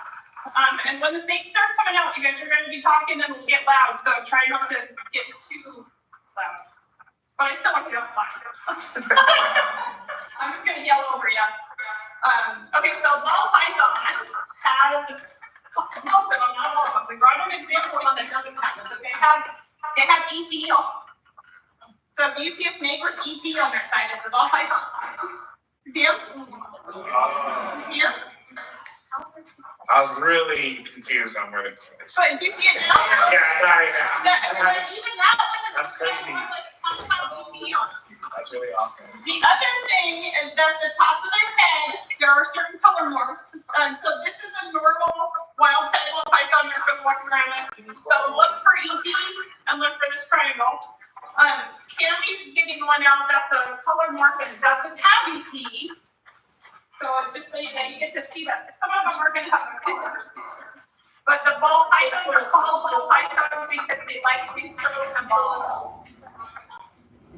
And when the snakes start coming out, you guys are going to be talking and it'll get loud, so try not to get too loud. But I still want you to have fun. I'm just going to yell over you. Okay, so ball pythons have, most of them, not all of them. We brought an example one that doesn't have it, but they have ET on. So if you see a snake with ET on their side, it's a ball python. See him? See him? I was really confused on where to go. But do you see it now? Yeah. But even that one is That's crazy. like ET on. That's really awesome. The other thing is that the top of their head, there are certain color morphs. So this is a normal wild type ball python that just walks around with. So look for ET and look for this triangle. Cammy's getting one out that's a color morph and doesn't have ET. So it's just so that you get to see that. Some of them are going to have colors. But the ball pythons are called ball pythons because they like to throw the ball.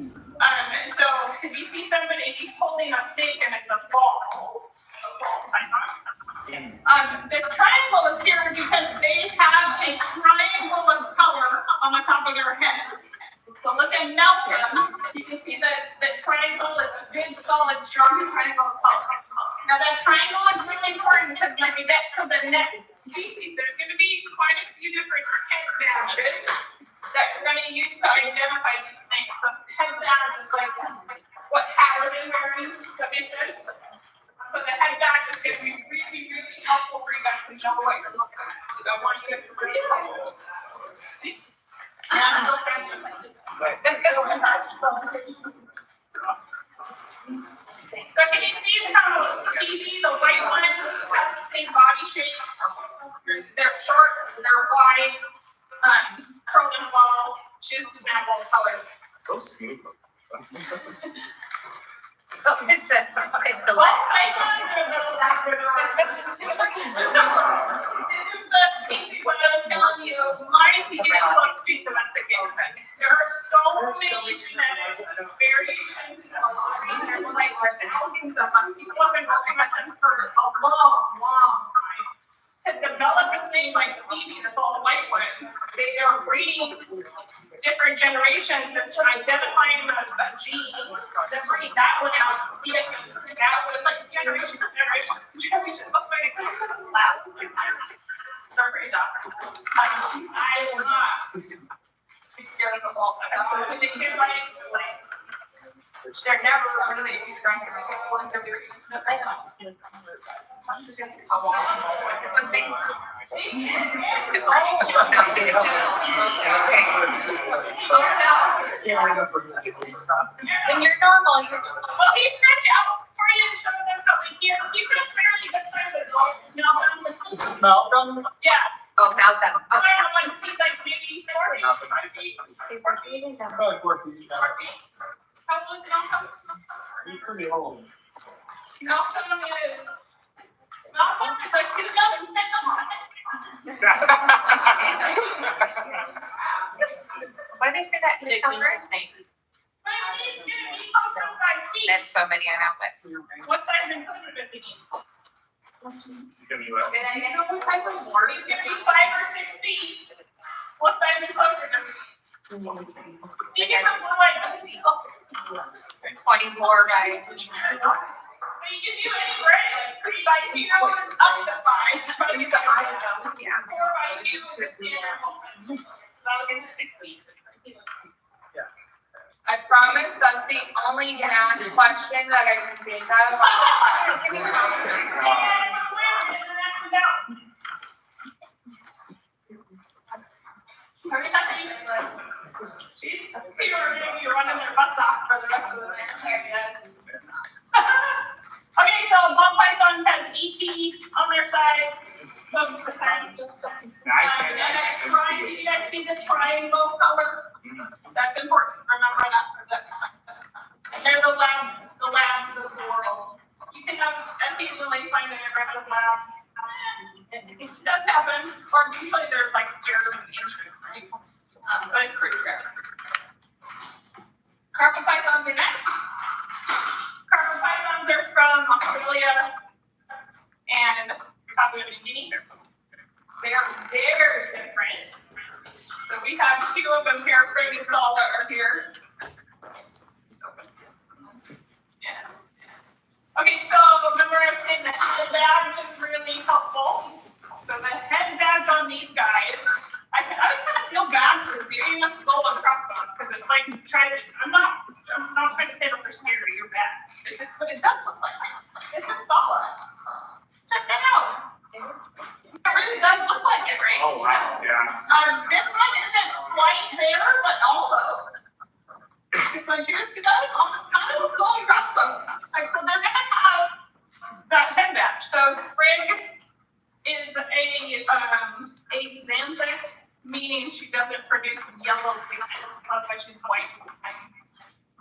And so if you see somebody holding a snake and it's a ball python. This triangle is here because they have a triangle of color on the top of their head. So look at Malcolm. You can see that the triangle is a good, solid, strong triangle of color. Now that triangle is really important because when we get to the next species, there's going to be quite a few different head badges that we're going to use to identify these snakes. So head badge is like what hat are they wearing? Does that make sense? So the head badge is going to be really, really helpful for you guys to know what you're looking at. So I want you guys to really know. See? And I'm so fast. So can you see how Stevie, the white one, has the same body shape? They're short, they're wide, curled in a ball. She has the ball color. So smooth. Okay, so Ball pythons are the Labradors. This is the species what I was telling you, might be getting close to being domesticated. There are so many genetic variations in the line. There's like thousands of them. People have been working on them for a long time. To develop a snake like Stevie, the salt whitewood, they are breeding different generations and so identifying a gene, then bringing that one out to see if it's produced out. So it's like generation. That's why it's like labs. They're pretty awesome. I will not be scared of the ball. When they get like, they're never really trying to control and they're doing this. This one's big. When you're normal, Well, he stretched out for you and showed them how big he is. He's a fairly good size adult. Smell from? Yeah. oh, about them. I don't know, like, seems like maybe 4 feet, 5 feet, These are feeding them. Probably 4 feet. 4 feet. How old is Malcolm? He's pretty old. Malcolm is like 2006. Why do they say that in the covers? But he's also 5 feet. There's so many I'm out with. What size enclosure does he need? Give me what? He's gonna be 5 or 6 feet. What size enclosure does he need? Stevie has a blue light, let's see. 24 by. So you can do any gray, like 3 by 2 is up to 5. Probably the high one. 4 by 2 is the standard one. That'll get to 6 feet. I promise that's the only question that I can think of. She's two are gonna be running their butts off for the rest of the day. Okay, so ball python has ET on their side. Most of the time. And a triangle. You guys see the triangle color? That's important. Remember that for that time. And they're the labs of the world. You can occasionally find an aggressive lab. It does happen, or usually they're like scared of interest, right? But pretty rare. Carpet pythons are next. Carpet pythons are from Australia and Papua New Guinea. They are very different. So we have 2 of them here. Craig and Sala are here. Yeah. Okay, so remember I was saying the head badge is really helpful. So the head badge on these guys, I always kind of feel bad for doing a skull and crossbones because it's like I'm not trying to say that they're scary or bad. But it does look like it. This is Sala. Check that out. It really does look like it, right? Oh, wow, yeah. This one isn't quite there, but almost. This one here is kind of a skull and crossbones. Like, so they're gonna have that head badge. So Frigg is a xanthic, meaning she doesn't produce yellow pigments, so that's why she's white,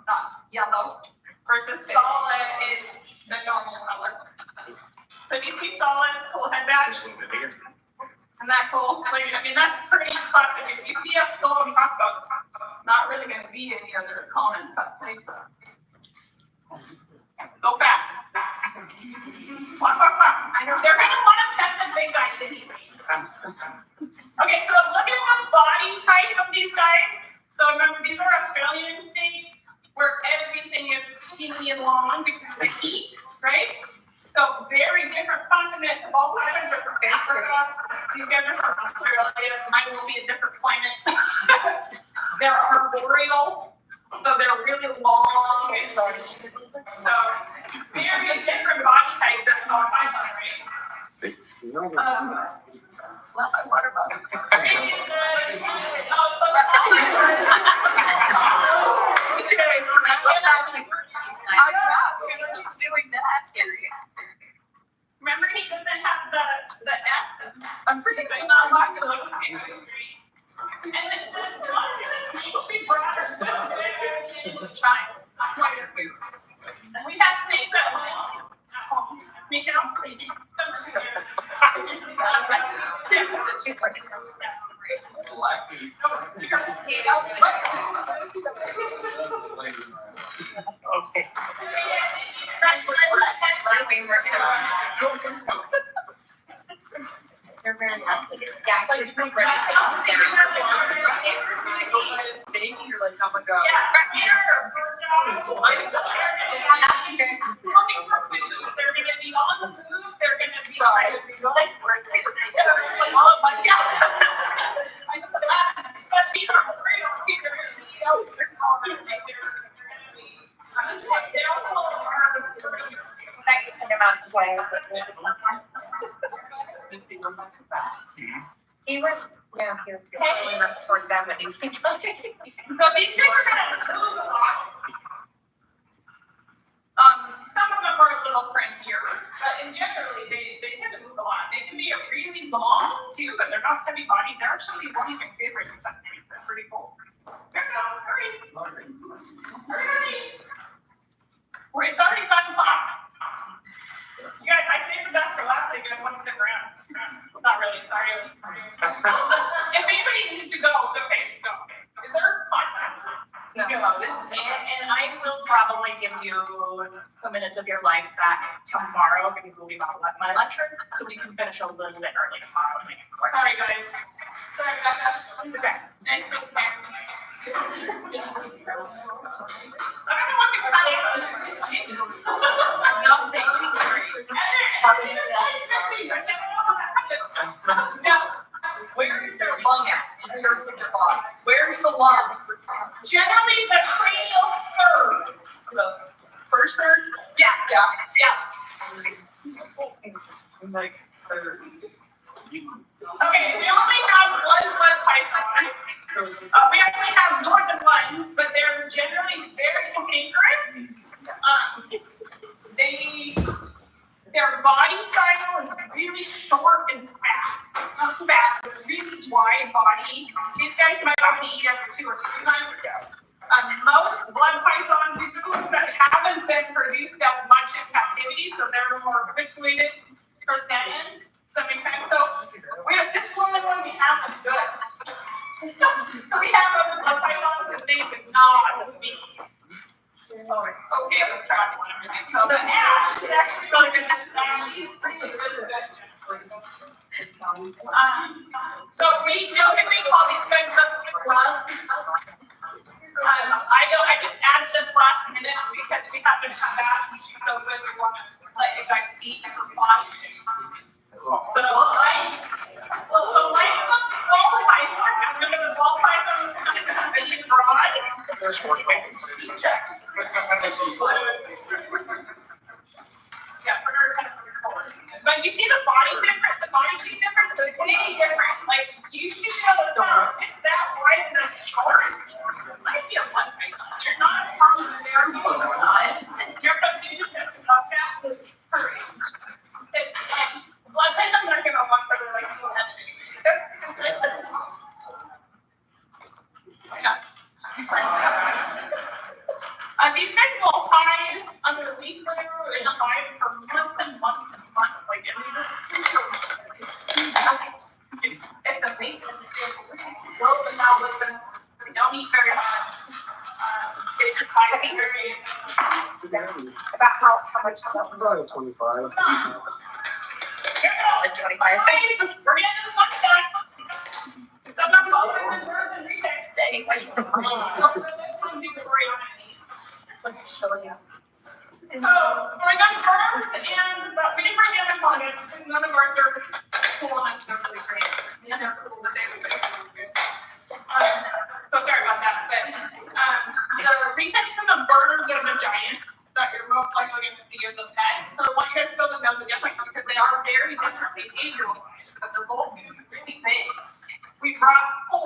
not yellow. Versus Sala is the normal color. So if you see Sala's cool head badge, Just a little bit bigger. isn't that cool? Like, I mean, that's pretty classic. If you see a skull and crossbones, it's not really going to be any other common cosplay. Go fast. I know they're going to want to pet the big guys anyways. Okay, so look at the body type of these guys. So remember, these are Australian snakes where everything is skinny and long because of the heat, right? So very different continent. The ball pythons are from Africa. These guys are from Australia. So mine will be a different climate. They're arboreal, so they're really long and bony. So very different body type than the ball python, right? Well, my water bottle. Doing that area. Remember, he doesn't have the S. I'm pretty good. Not lots of local industry. And then most of the snakes we brought are still in China. That's why they're here. And we have snakes at home. Okay. They're very happy. Yeah, Like, it's it's like like, ready. it's fake, you're like, oh my god. Yeah, here. Yeah, that's very Looking for food, they're gonna be on the move, they're gonna be like working. Like all of my, yeah. I just, but these are great speakers, you know, they're all gonna say they're gonna be, they also are. That you turned around to play with this one. He was, yeah, he was really up towards them when he was. So these guys are gonna move a lot. Some of them are a little crankier, but in generally, they tend to move a lot. They can be really long too, but they're not heavy bodied. They're actually one of my favorite contestants. They're pretty cool. Here we go, hurry. It's already 5 o'clock. You guys, I saved the best for last, so you guys want to stick around. Not really, sorry. If anybody needs to go, it's okay, just go. Is there a class after? No, this is it, and I will probably give you some minutes of your life back tomorrow because we'll be about my lecture, so we can finish a little bit early tomorrow. Sorry, guys. Sorry, Becca. It's okay. Thanks for the time. I don't know what to cut out. I'm not thinking great. Now, Where is their lung at in terms of their body? Where is the lung? generally, the cranial third. The first third? Yeah, Yeah. yeah. Okay, we only have one blood pipe. We actually have more than one, but they're generally very cantankerous. Their body style is really short and fat. Not fat, but really wide body. These guys might only eat after 2 or 3 times. Most blood pythons, these are the ones that haven't been produced as much in captivity, so they're more habituated towards that end. Does that make sense? So we have this one we have that's good. So we have other blood pythons that they would not meet. Okay, I'm trying to everything. So the ash is actually really good. This is actually pretty good. So we jokingly call these guys the slugs. I just added this last minute because we happen to have that, which is so good. We want to let you guys see her body shape. So like the ball python, remember the ball python is kind of really broad. Yeah, for her kind of forward. But you see the body difference, the body shape difference, but it's really different. Like you should know it's that wide and that short. Might be a blood python. You're not a problem there. You're supposed to just have fast with courage. It's blood pythons aren't gonna walk further like you have anyway. These guys will hide under leaf litter and hide for months and months and months. Like it's amazing. They're really slow but not listen. They don't eat very much. They just hide very. About how much stuff? About 25. Like 25. Okay, we're getting to this one stuff. Stuff about colors and words and retext. Say, like, This one be great on any. let's show you. So, we got first, and we didn't bring in August, because none of ours are cool enough to really great. None are cool that they would be. So sorry about that, but, the retext and the birds are the giants that you're most likely going to see as a pet. So I want you guys to be able to know the difference, because they are very different behavioral-wise, but they're both really big. We brought 4,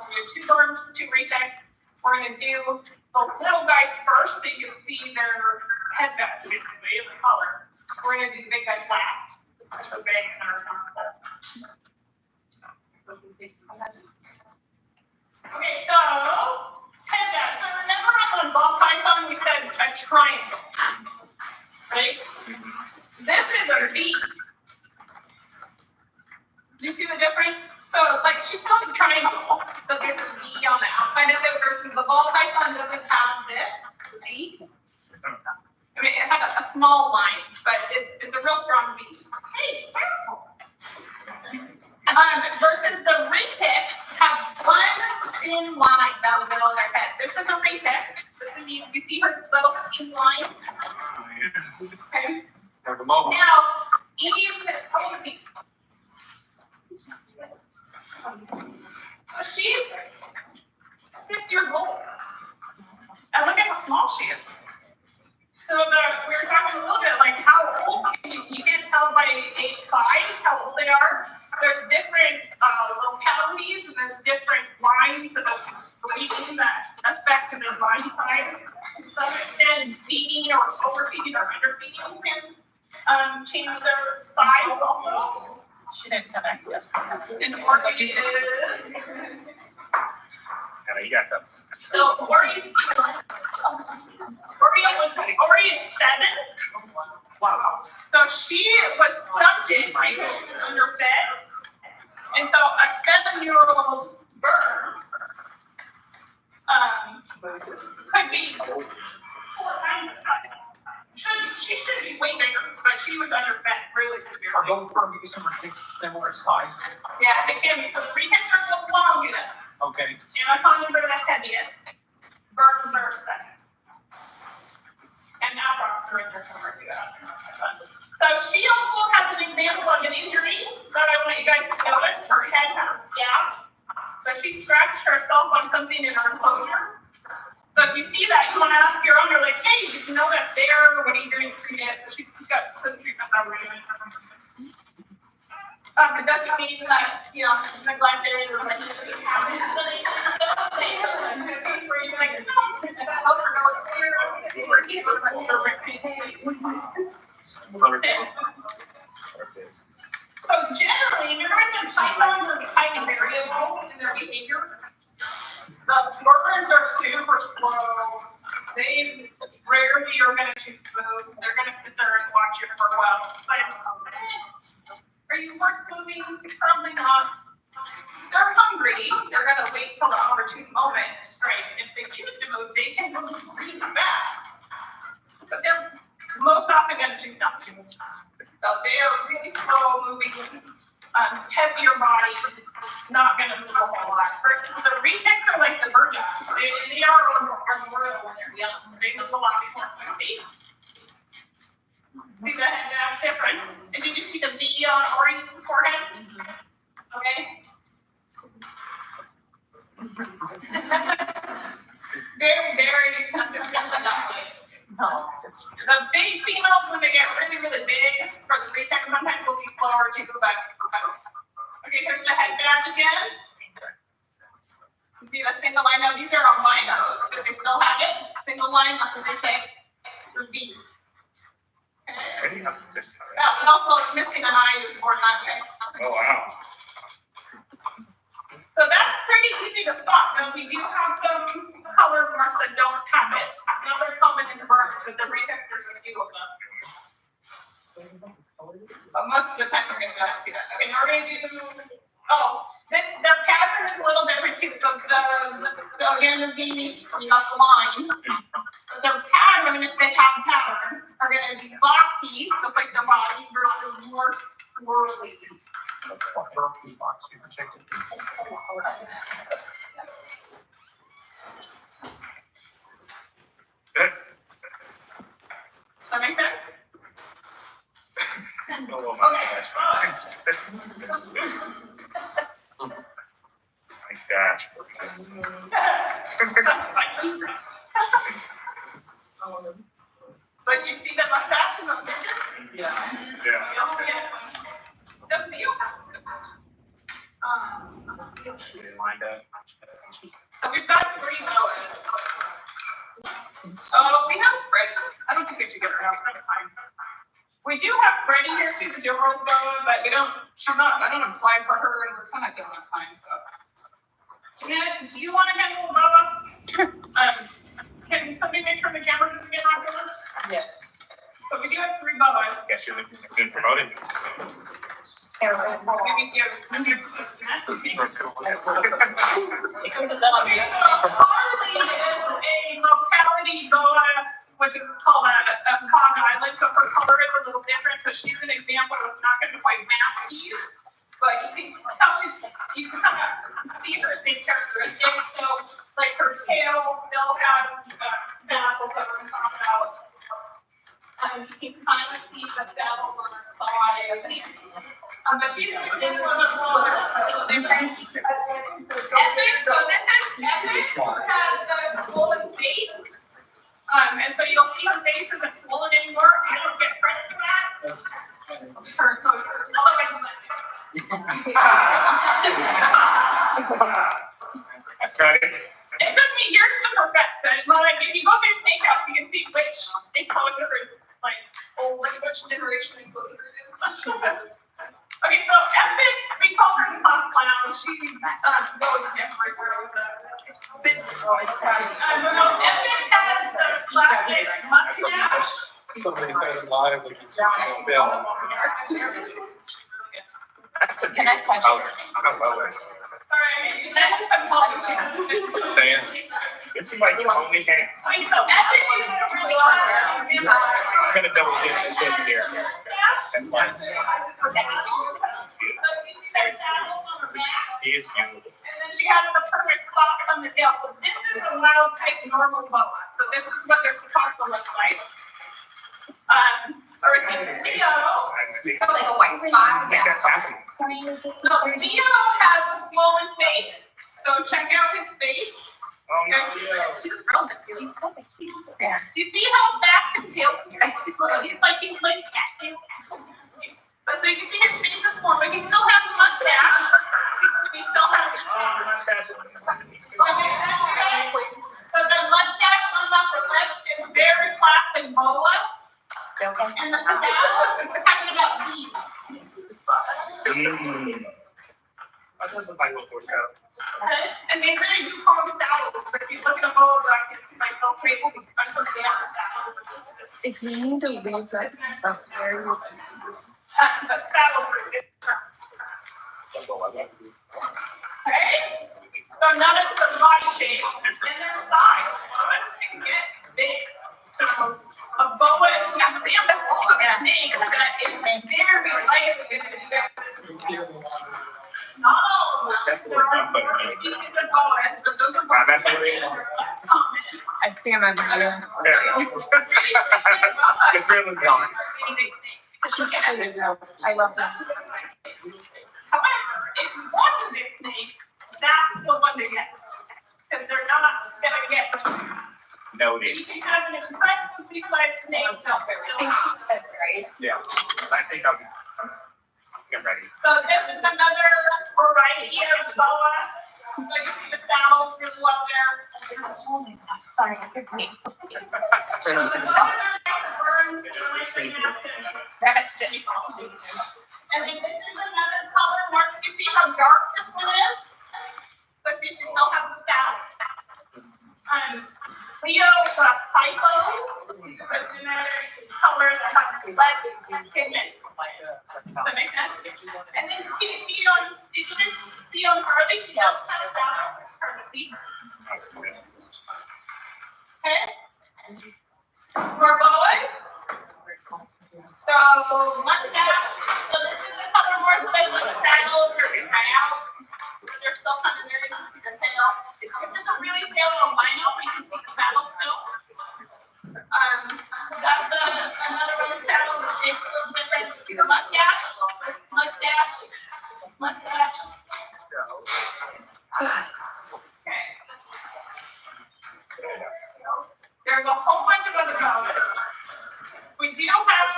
we have 2 birds, 2 retexts. We're gonna do the little guys first, so you can see their head guts, basically, the color. We're gonna do the big guys last, just because the big and are comfortable. Okay, so head guts. So remember on the ball python we said a triangle, right? This is a V. Do you see the difference? So, like, she still has a triangle, but there's a V on the outside of it versus the ball python doesn't have this V. I mean, it has a small line, but it's a real strong V. Hey, careful. Versus the retics have one thin line down the middle of their head. This is a retic. This is you see her little skin line. Okay. Like a mobile. Now, Eve, how old is he? She's 6 years old. And look at how small she is. So we were talking a little bit like how old you can't tell by age size how old they are. There's different localities and there's different lines of breathing that affect their body size. To some extent, feeding or overfeeding or underfeeding can change their size also. She didn't connect yesterday. And Ori is. You got some. So Ori is 7. Wow. So she was stunted, right? Because she was underfed. And so a 7-year-old bird could be 4 times the size. She should be way bigger, but she was underfed really Are severely. those vermis and retics similar size? Yeah, they can be. So the retics are the longest. Okay. Anacondas are the heaviest. Birds are second. And aprox are in there somewhere too. So she also has an example of an injury that I want you guys to notice. Her head has a scab. So she scratched herself on something in her enclosure. So if you see that, you want to ask your owner, like, hey, did you know that's there? What are you doing to treat it? So she's got some treatments already. It doesn't mean that, she's neglected or like, she's having where you're like, no, help her know it's there. So generally, remember I said pythons are kind of variable in their behavior. The birds are super slow. They rarely are going to move. They're going to sit there and watch you for a while. It's like, are you worth moving? Probably not. They're hungry. They're going to wait till the opportune moment strikes. If they choose to move, they can move really fast. But they're most often going to choose not to. So they are really slow moving, heavier body, not going to move a whole lot. Versus the retics are like the bird dogs. They are arboreal when they're young. They move a lot more quickly. See the head nabs difference? And did you see the V on Ori's forehead? Okay. Very, very consistent with that way. No. The big females, when they get really, really big, for the retics, sometimes will be slower to go back. Okay, here's the head badge again. You see the single line? Now, these are albinos, but they still have it. Single line, that's what they take. For V. Okay. And also, missing an eye was born that way. Oh, wow. So that's pretty easy to spot. Now, we do have some color marks that don't have it. It's not very common in the birds, but the retics, there's a few of them. But most of the time, we're going to see that. Okay, now we're going to do, the pattern is a little different too. So again, the V, you got the line. The pattern, if they have pattern, are going to be boxy, just like the body, versus more swirly. Box you protected. Good. Does that make sense? Oh, my gosh. My gosh. But you see the mustache in those pictures? Yeah. Yeah. Doesn't feel. Lined up. So we've got 3 Noahs. So we have Freddie. I don't think we should get her out. That's fine. We do have Freddie here too, because your girl's going, but I don't have a slide for her, and we're kind of doesn't have time, so. Janet, do you want to handle Bubba? Can somebody make sure the camera doesn't get knocked over? Yeah. So we do have 3 boas. Guess you're been promoted. Maybe give. Okay, so Okay, Harley is a locality boa, which is called a Hog Island, so her color is a little different, so she's an example that's not gonna quite match these. But you can tell you can kind of see her same characteristics, so like her tail still has saddles that we're gonna talk about. You can kind of see the saddles on her side. But she's an example of a boa that's a little different. Epic, so this is Epic, who has a swollen face. And so you'll see her face isn't swollen anymore. I don't get credit for that. Her cover, although I designed it. That's great. It took me years to perfect it. Like, if you go through Snakehouse, you can see which enclosure is like old, like which generation enclosure it is. Okay, so Epic, we call her the class clown. She goes everywhere with us. Epic has the classic mustache. Somebody played it live, like it's Bill. Can I touch Oh, I'm well. Sorry, I made you that. I'm calling you. Stan. This is like only chance. Wait, so Epic is a really awesome example. I'm gonna double dip this in here. That's fine. She is beautiful. And then she has the perfect spots on the tail. So this is a wild type normal boa. So this is what they're supposed to look like. Or is it Theo? like a white I think that's happening. So Theo has a swollen face. So check out his face. Oh, no, yeah. You see how fast his tail's moving? It's like he's like acting. But so you can see his face is formed, but he still has a mustache. He still has a mustache. So the mustache on the upper left is very classic boa. And the saddles, we're talking about these. I thought it was like a little foreshadow. And they really do call them saddles, but if you look at a boa, like, it's like, oh, wait, I'm so damn saddles. If you need to leave that stuff there, you But saddles are good. Okay? So notice the body shape and their size. Boas can get big. So a boa is an example of a snake that is very light. Not all of them. There are species of boas, but those are more expensive and less common. I stand my brother. The drill is gone. I love them. However, if you want a big snake, that's the one to get. Because they're not gonna get. Noted. You can have an impressive sea-sized snake. Right? Yeah. I think I'm ready. So this is another variety of boa. Like, you see the saddles really up there. Sorry, I could wait. So the boas are burns, and then this is another color mark. You see how dark this one is? But she still has the saddles. Leo is a hypo. It's a genetic color that has less pigment. Does that make sense? And then can you see on, did you just see on Harley? She does have saddles. It's hard to see. Okay. More boas. So mustache. So this is the color more like saddles are spread out. They're still kind of very easy to tail. This is a really pale albino. You can see the saddle still. That's another one of the saddles. It's shaped a little different. You see the mustache, mustache, mustache. Okay. There's a whole bunch of other boas. We do have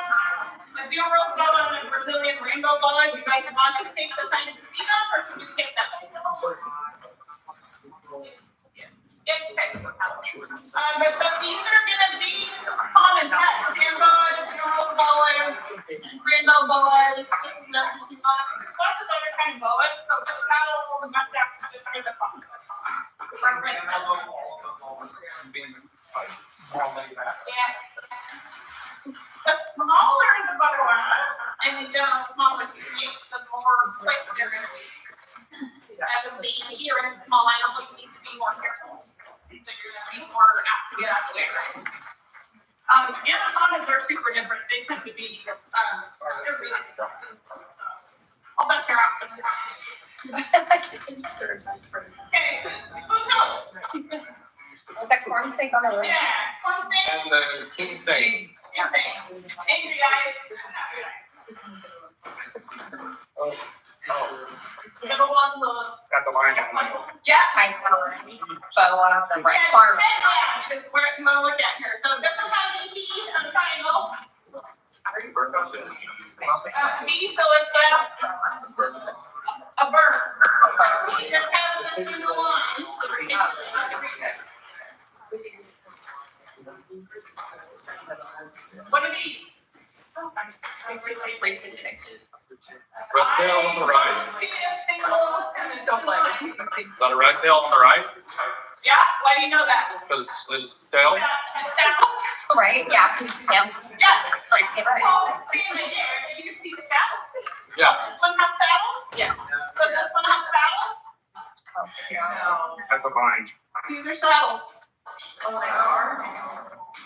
a Duros boa and a Brazilian rainbow boa. You guys want to take the time to see them, or should we skip them? So these are gonna be common pets: Duros, Duros boas, rainbow boas. There's lots of other kind of boas. So the saddle, the mustache, just for the fun. Being like more laid back. Yeah. The and in general, smaller communities, the more places they're gonna be. As of being here in a small animal, you need to be more careful. So you're gonna be more apt to get out of the way, right? Anacondas are super different. They tend to be, they're really. I'll bet they're out. Okay, who's next? With the corn steak on the roof. Yeah, corn snake. And the king saying, Angry eyes. Number one, It's got the line down. yeah. So I want to right And farm. headlamp is where I'm gonna look at here. So this one has a T and a triangle. B, so it's a bird. It just has this single line. What are these? red tail on the right. See a single and a double. Is that a red tail on the right? Yeah, why do you know that? Because it's tail. Saddles? Right, yeah, because sounds. Yeah. Like, it Oh, same idea. You can see the saddles. Yeah. Does this one have saddles? Yes. Does this one have saddles? That's a line. These are saddles.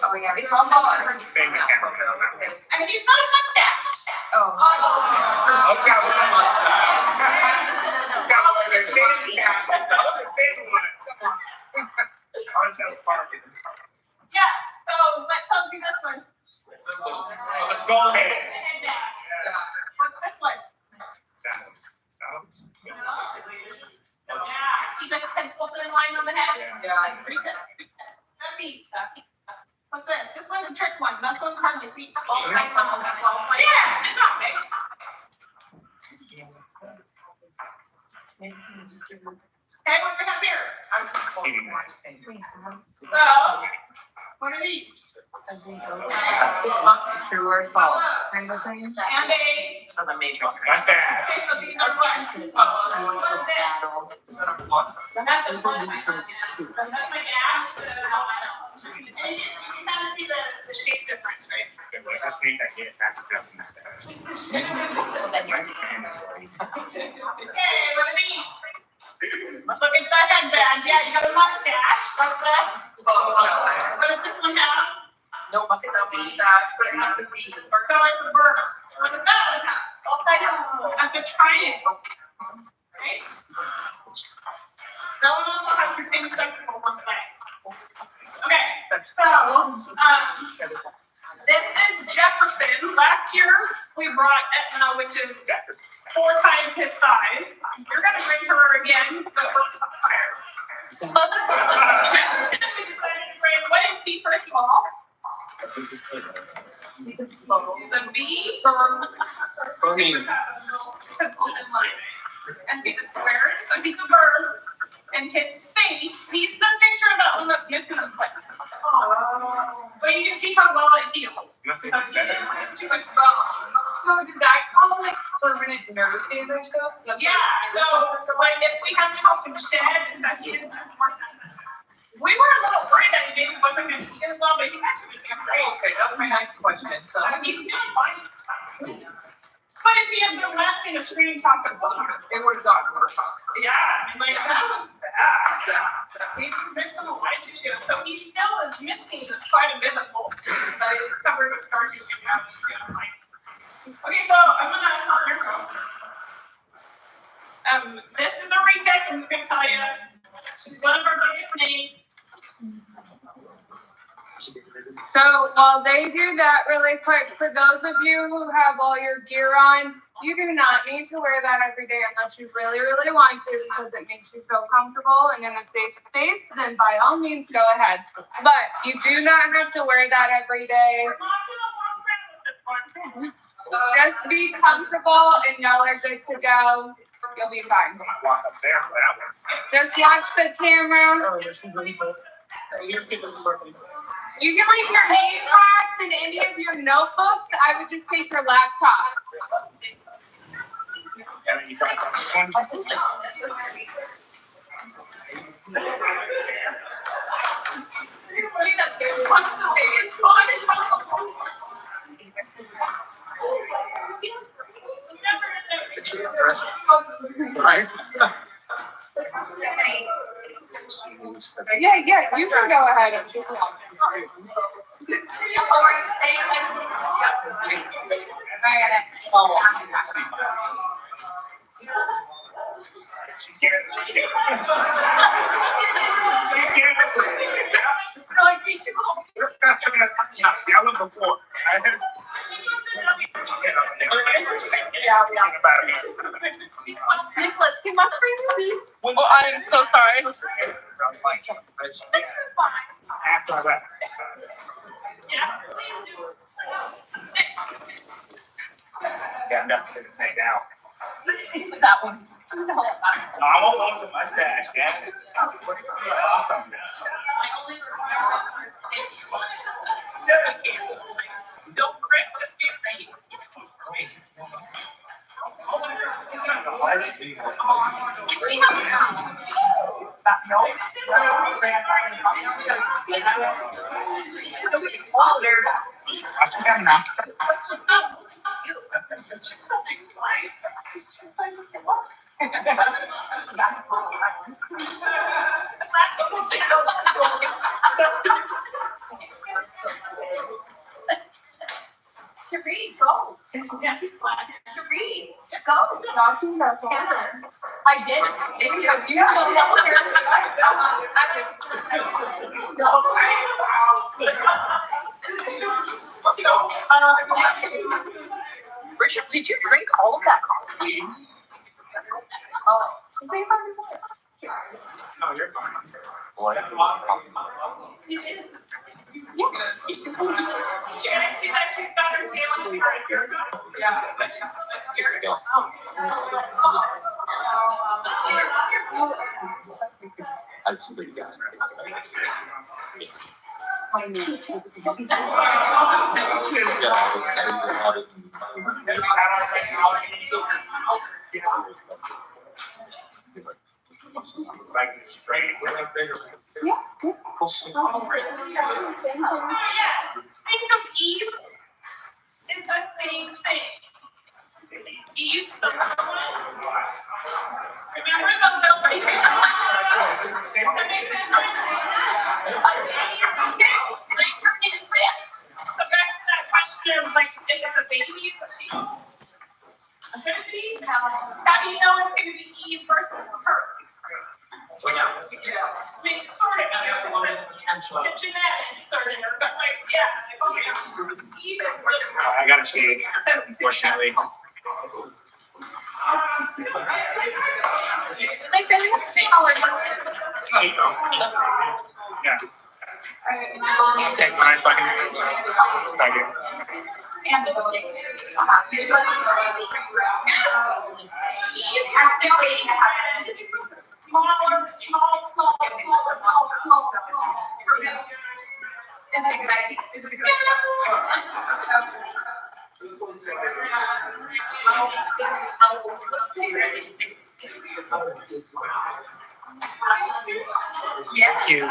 Oh, yeah. It's Same all mechanical. I mean, he's got a mustache. Oh. It's got one mustache. It's got one of their baby mustaches. That's a big one. Come on. Yeah, so what tells you this one? Let's go ahead. What's this one? Saddles. Yeah, see the pencil thin line on the head? Yeah. Let's see. What's this? This one's a trick one. That one's hard to see. Yeah, good job, Max. Okay, what do we have here? So, what are these? True or false kind of thing. And a, So the matrix. That's that. okay, so these are what? What's this? That's a one. That's like ash. And you can kind of see the shape difference, right? Let's make that hit. That's a good mustache. Okay, what are these? Look at that headband. Yeah, you got a mustache. What's that? What does this one have? No mustache, but it has to be. So it's a bird. What does that one have? Upside down. That's a triangle. Right? That one also has retained spectacles on the side. Okay, so, this is Jefferson. Last year, we brought Etna, which is 4 times his size. You're gonna bring her again, but we're higher. Jefferson, she decided to bring, what is he first of all? He's a B from. And see the squares, so he's a bird. And his face, he's the picture of that one that's missing his legs. But you can see how well it healed. Must be much better. It's too much bone. So did that call like permanent nerve damage though? Yeah, so like if we have to help him shed, it's that he is more sensitive. We were a little worried that he maybe wasn't gonna eat as well, but he's actually doing great. Okay, that was my next question. So He's doing fine. But if he had been left in a screen top and bottom, it would have gotten worse. yeah, I mean, like that was bad. He was missing a white tissue, so he still is missing quite a bit of bolt too. But it's covered with scar tissue now. Okay, so I'm gonna this is a retake. I'm just gonna tell you, it's one of our biggest snakes. So while they do that really quick, for those of you who have all your gear on, you do not need to wear that every day unless you really, really want to because it makes you feel comfortable and in a safe space, then by all means go ahead. But you do not have to wear that every day. We're not gonna walk around with this one. Just be comfortable and y'all are good to go. You'll be fine. Walk up there for that one. Just watch the camera. You can leave your name tags in any of your notebooks. I would just take your laptops. Yeah, you got this one. Right? Yeah, you can go ahead and. Oh, are you saying like? I got it. She's scared. She's scared. Yeah, see, I went before. I had. Nicholas, too much for you? Well, I'm so sorry. After I left. Yeah, I'm definitely gonna say now. That one. No, I won't lose the mustache, man. Awesome. Don't forget, just be afraid. I should have enough. Sheree, go. Sheree, go. Talking about I did. Did you? You don't know what Richard, did you drink all of that coffee? Oh. No, you're fine. You're gonna see that she's got her tail in the current. Yeah, that's scary. Like straight with a bigger. Think of Eve is the same thing. Eve, the little one. Remember the little baby? So back to that question of like, if it's a baby, it's a baby. Should it be? How do you know it's going to be Eve versus her? I mean, sort of, the genetics sort of, but like, yeah, okay. Eve is really. I got a shake, unfortunately. They said it's smaller. Oh, you go. Yeah. I'll take mine so I can start here. And the building. Thank you.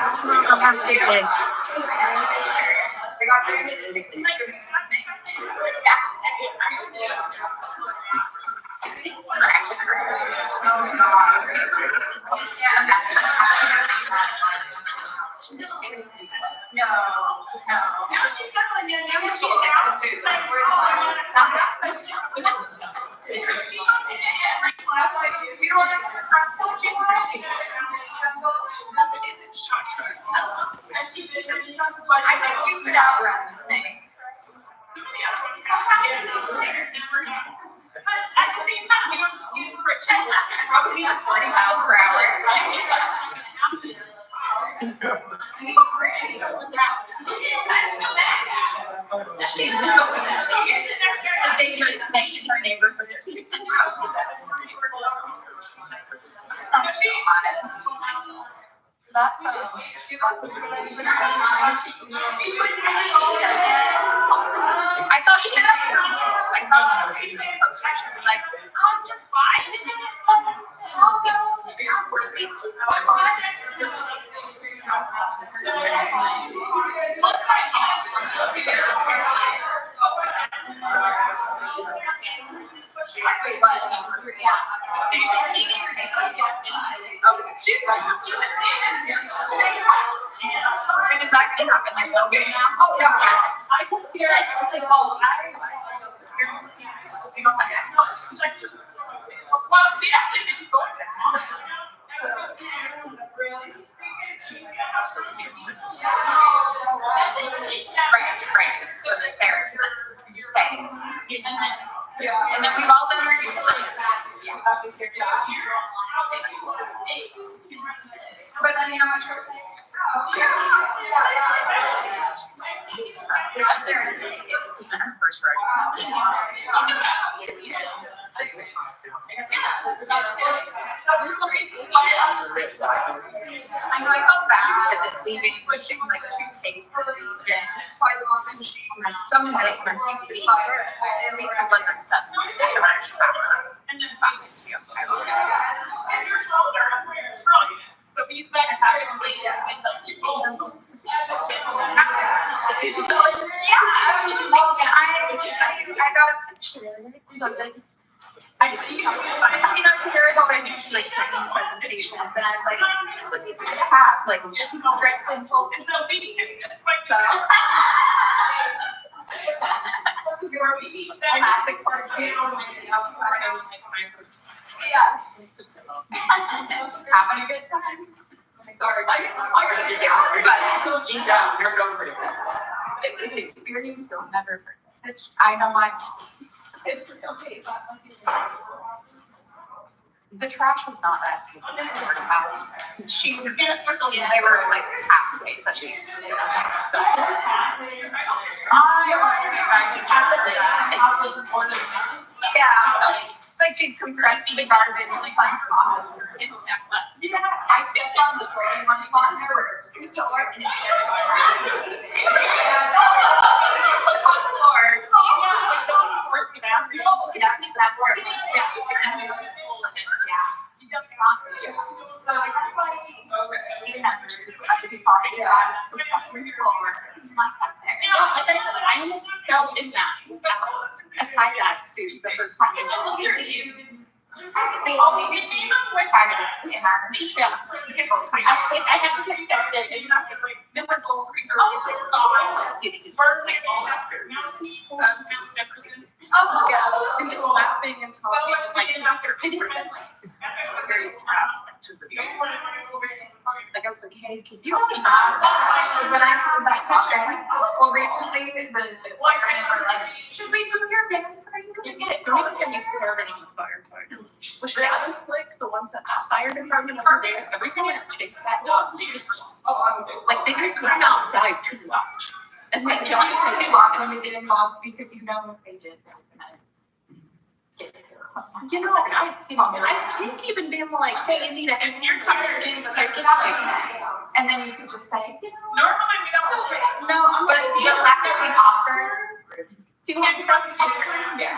No. Now she's settling in, now she's out, it's like, oh, You don't want to cross the cheese. I think you should outrun this thing. But at the same time, you pretend Probably at 40 miles per hour. A dangerous snake in her neighborhood. That's I thought she had I saw that on Facebook post where she's like, I'm just fine. I'll go. And is that gonna happen like okay now? Oh, yeah. I can see her, I was like, oh, well, we actually didn't go there. Right. So the Sarah, you say. And then we've all done our due diligence. But then you know what you're saying? That's Sarah. This is her first road. I know I felt bad that leaving pushing like two cases and some might take the at least it wasn't stuff. And then so he's not having I got a picture. Something. I see. Sarah's always making like training presentations, and I was like, this would be good to have, like, dressed in full. And so we do this, like, we teach them. Classic part case. Yeah. Having a good time. Sorry, I didn't inspire the videos, but it was an experience you'll never forget. I know mine. It's okay. The trash was not that big in the house. She was gonna circle, yeah, they were like halfway, at least. Yeah. It's like she's compressing the garbage in some spots. Yeah, I still saw the floor in one spot and there were, it was still working. Yeah, that's where it was. Yeah. So that's why even members have to be part of that. It's customer floor. My stuff there. Like I said, I almost fell in that. I tried that suit the first time. They all need to be fired up. Yeah. I have to get steps in and you have to bring them with the first thing Oh, yeah. and just laughing and talking. Like, Dr. Very proud. Like I was like, hey, can you When I had that session, well, recently, the boyfriend were like, should we move your van for you? Can you get it? don't even send you started on the firefighter. Was the other slick, the ones that fire department over there, every time I chase that dog, they just, like they would come outside to watch. And then Like, you don't always say say, they walk when we get involved because you know if they did, they're gonna get it or something. you know, I think even being like, hey, Anita, if you're tired, it's like just like, And then you can just say, you know. normally we don't. No, but if you don't have to offer. Do you have your presentation? Yeah.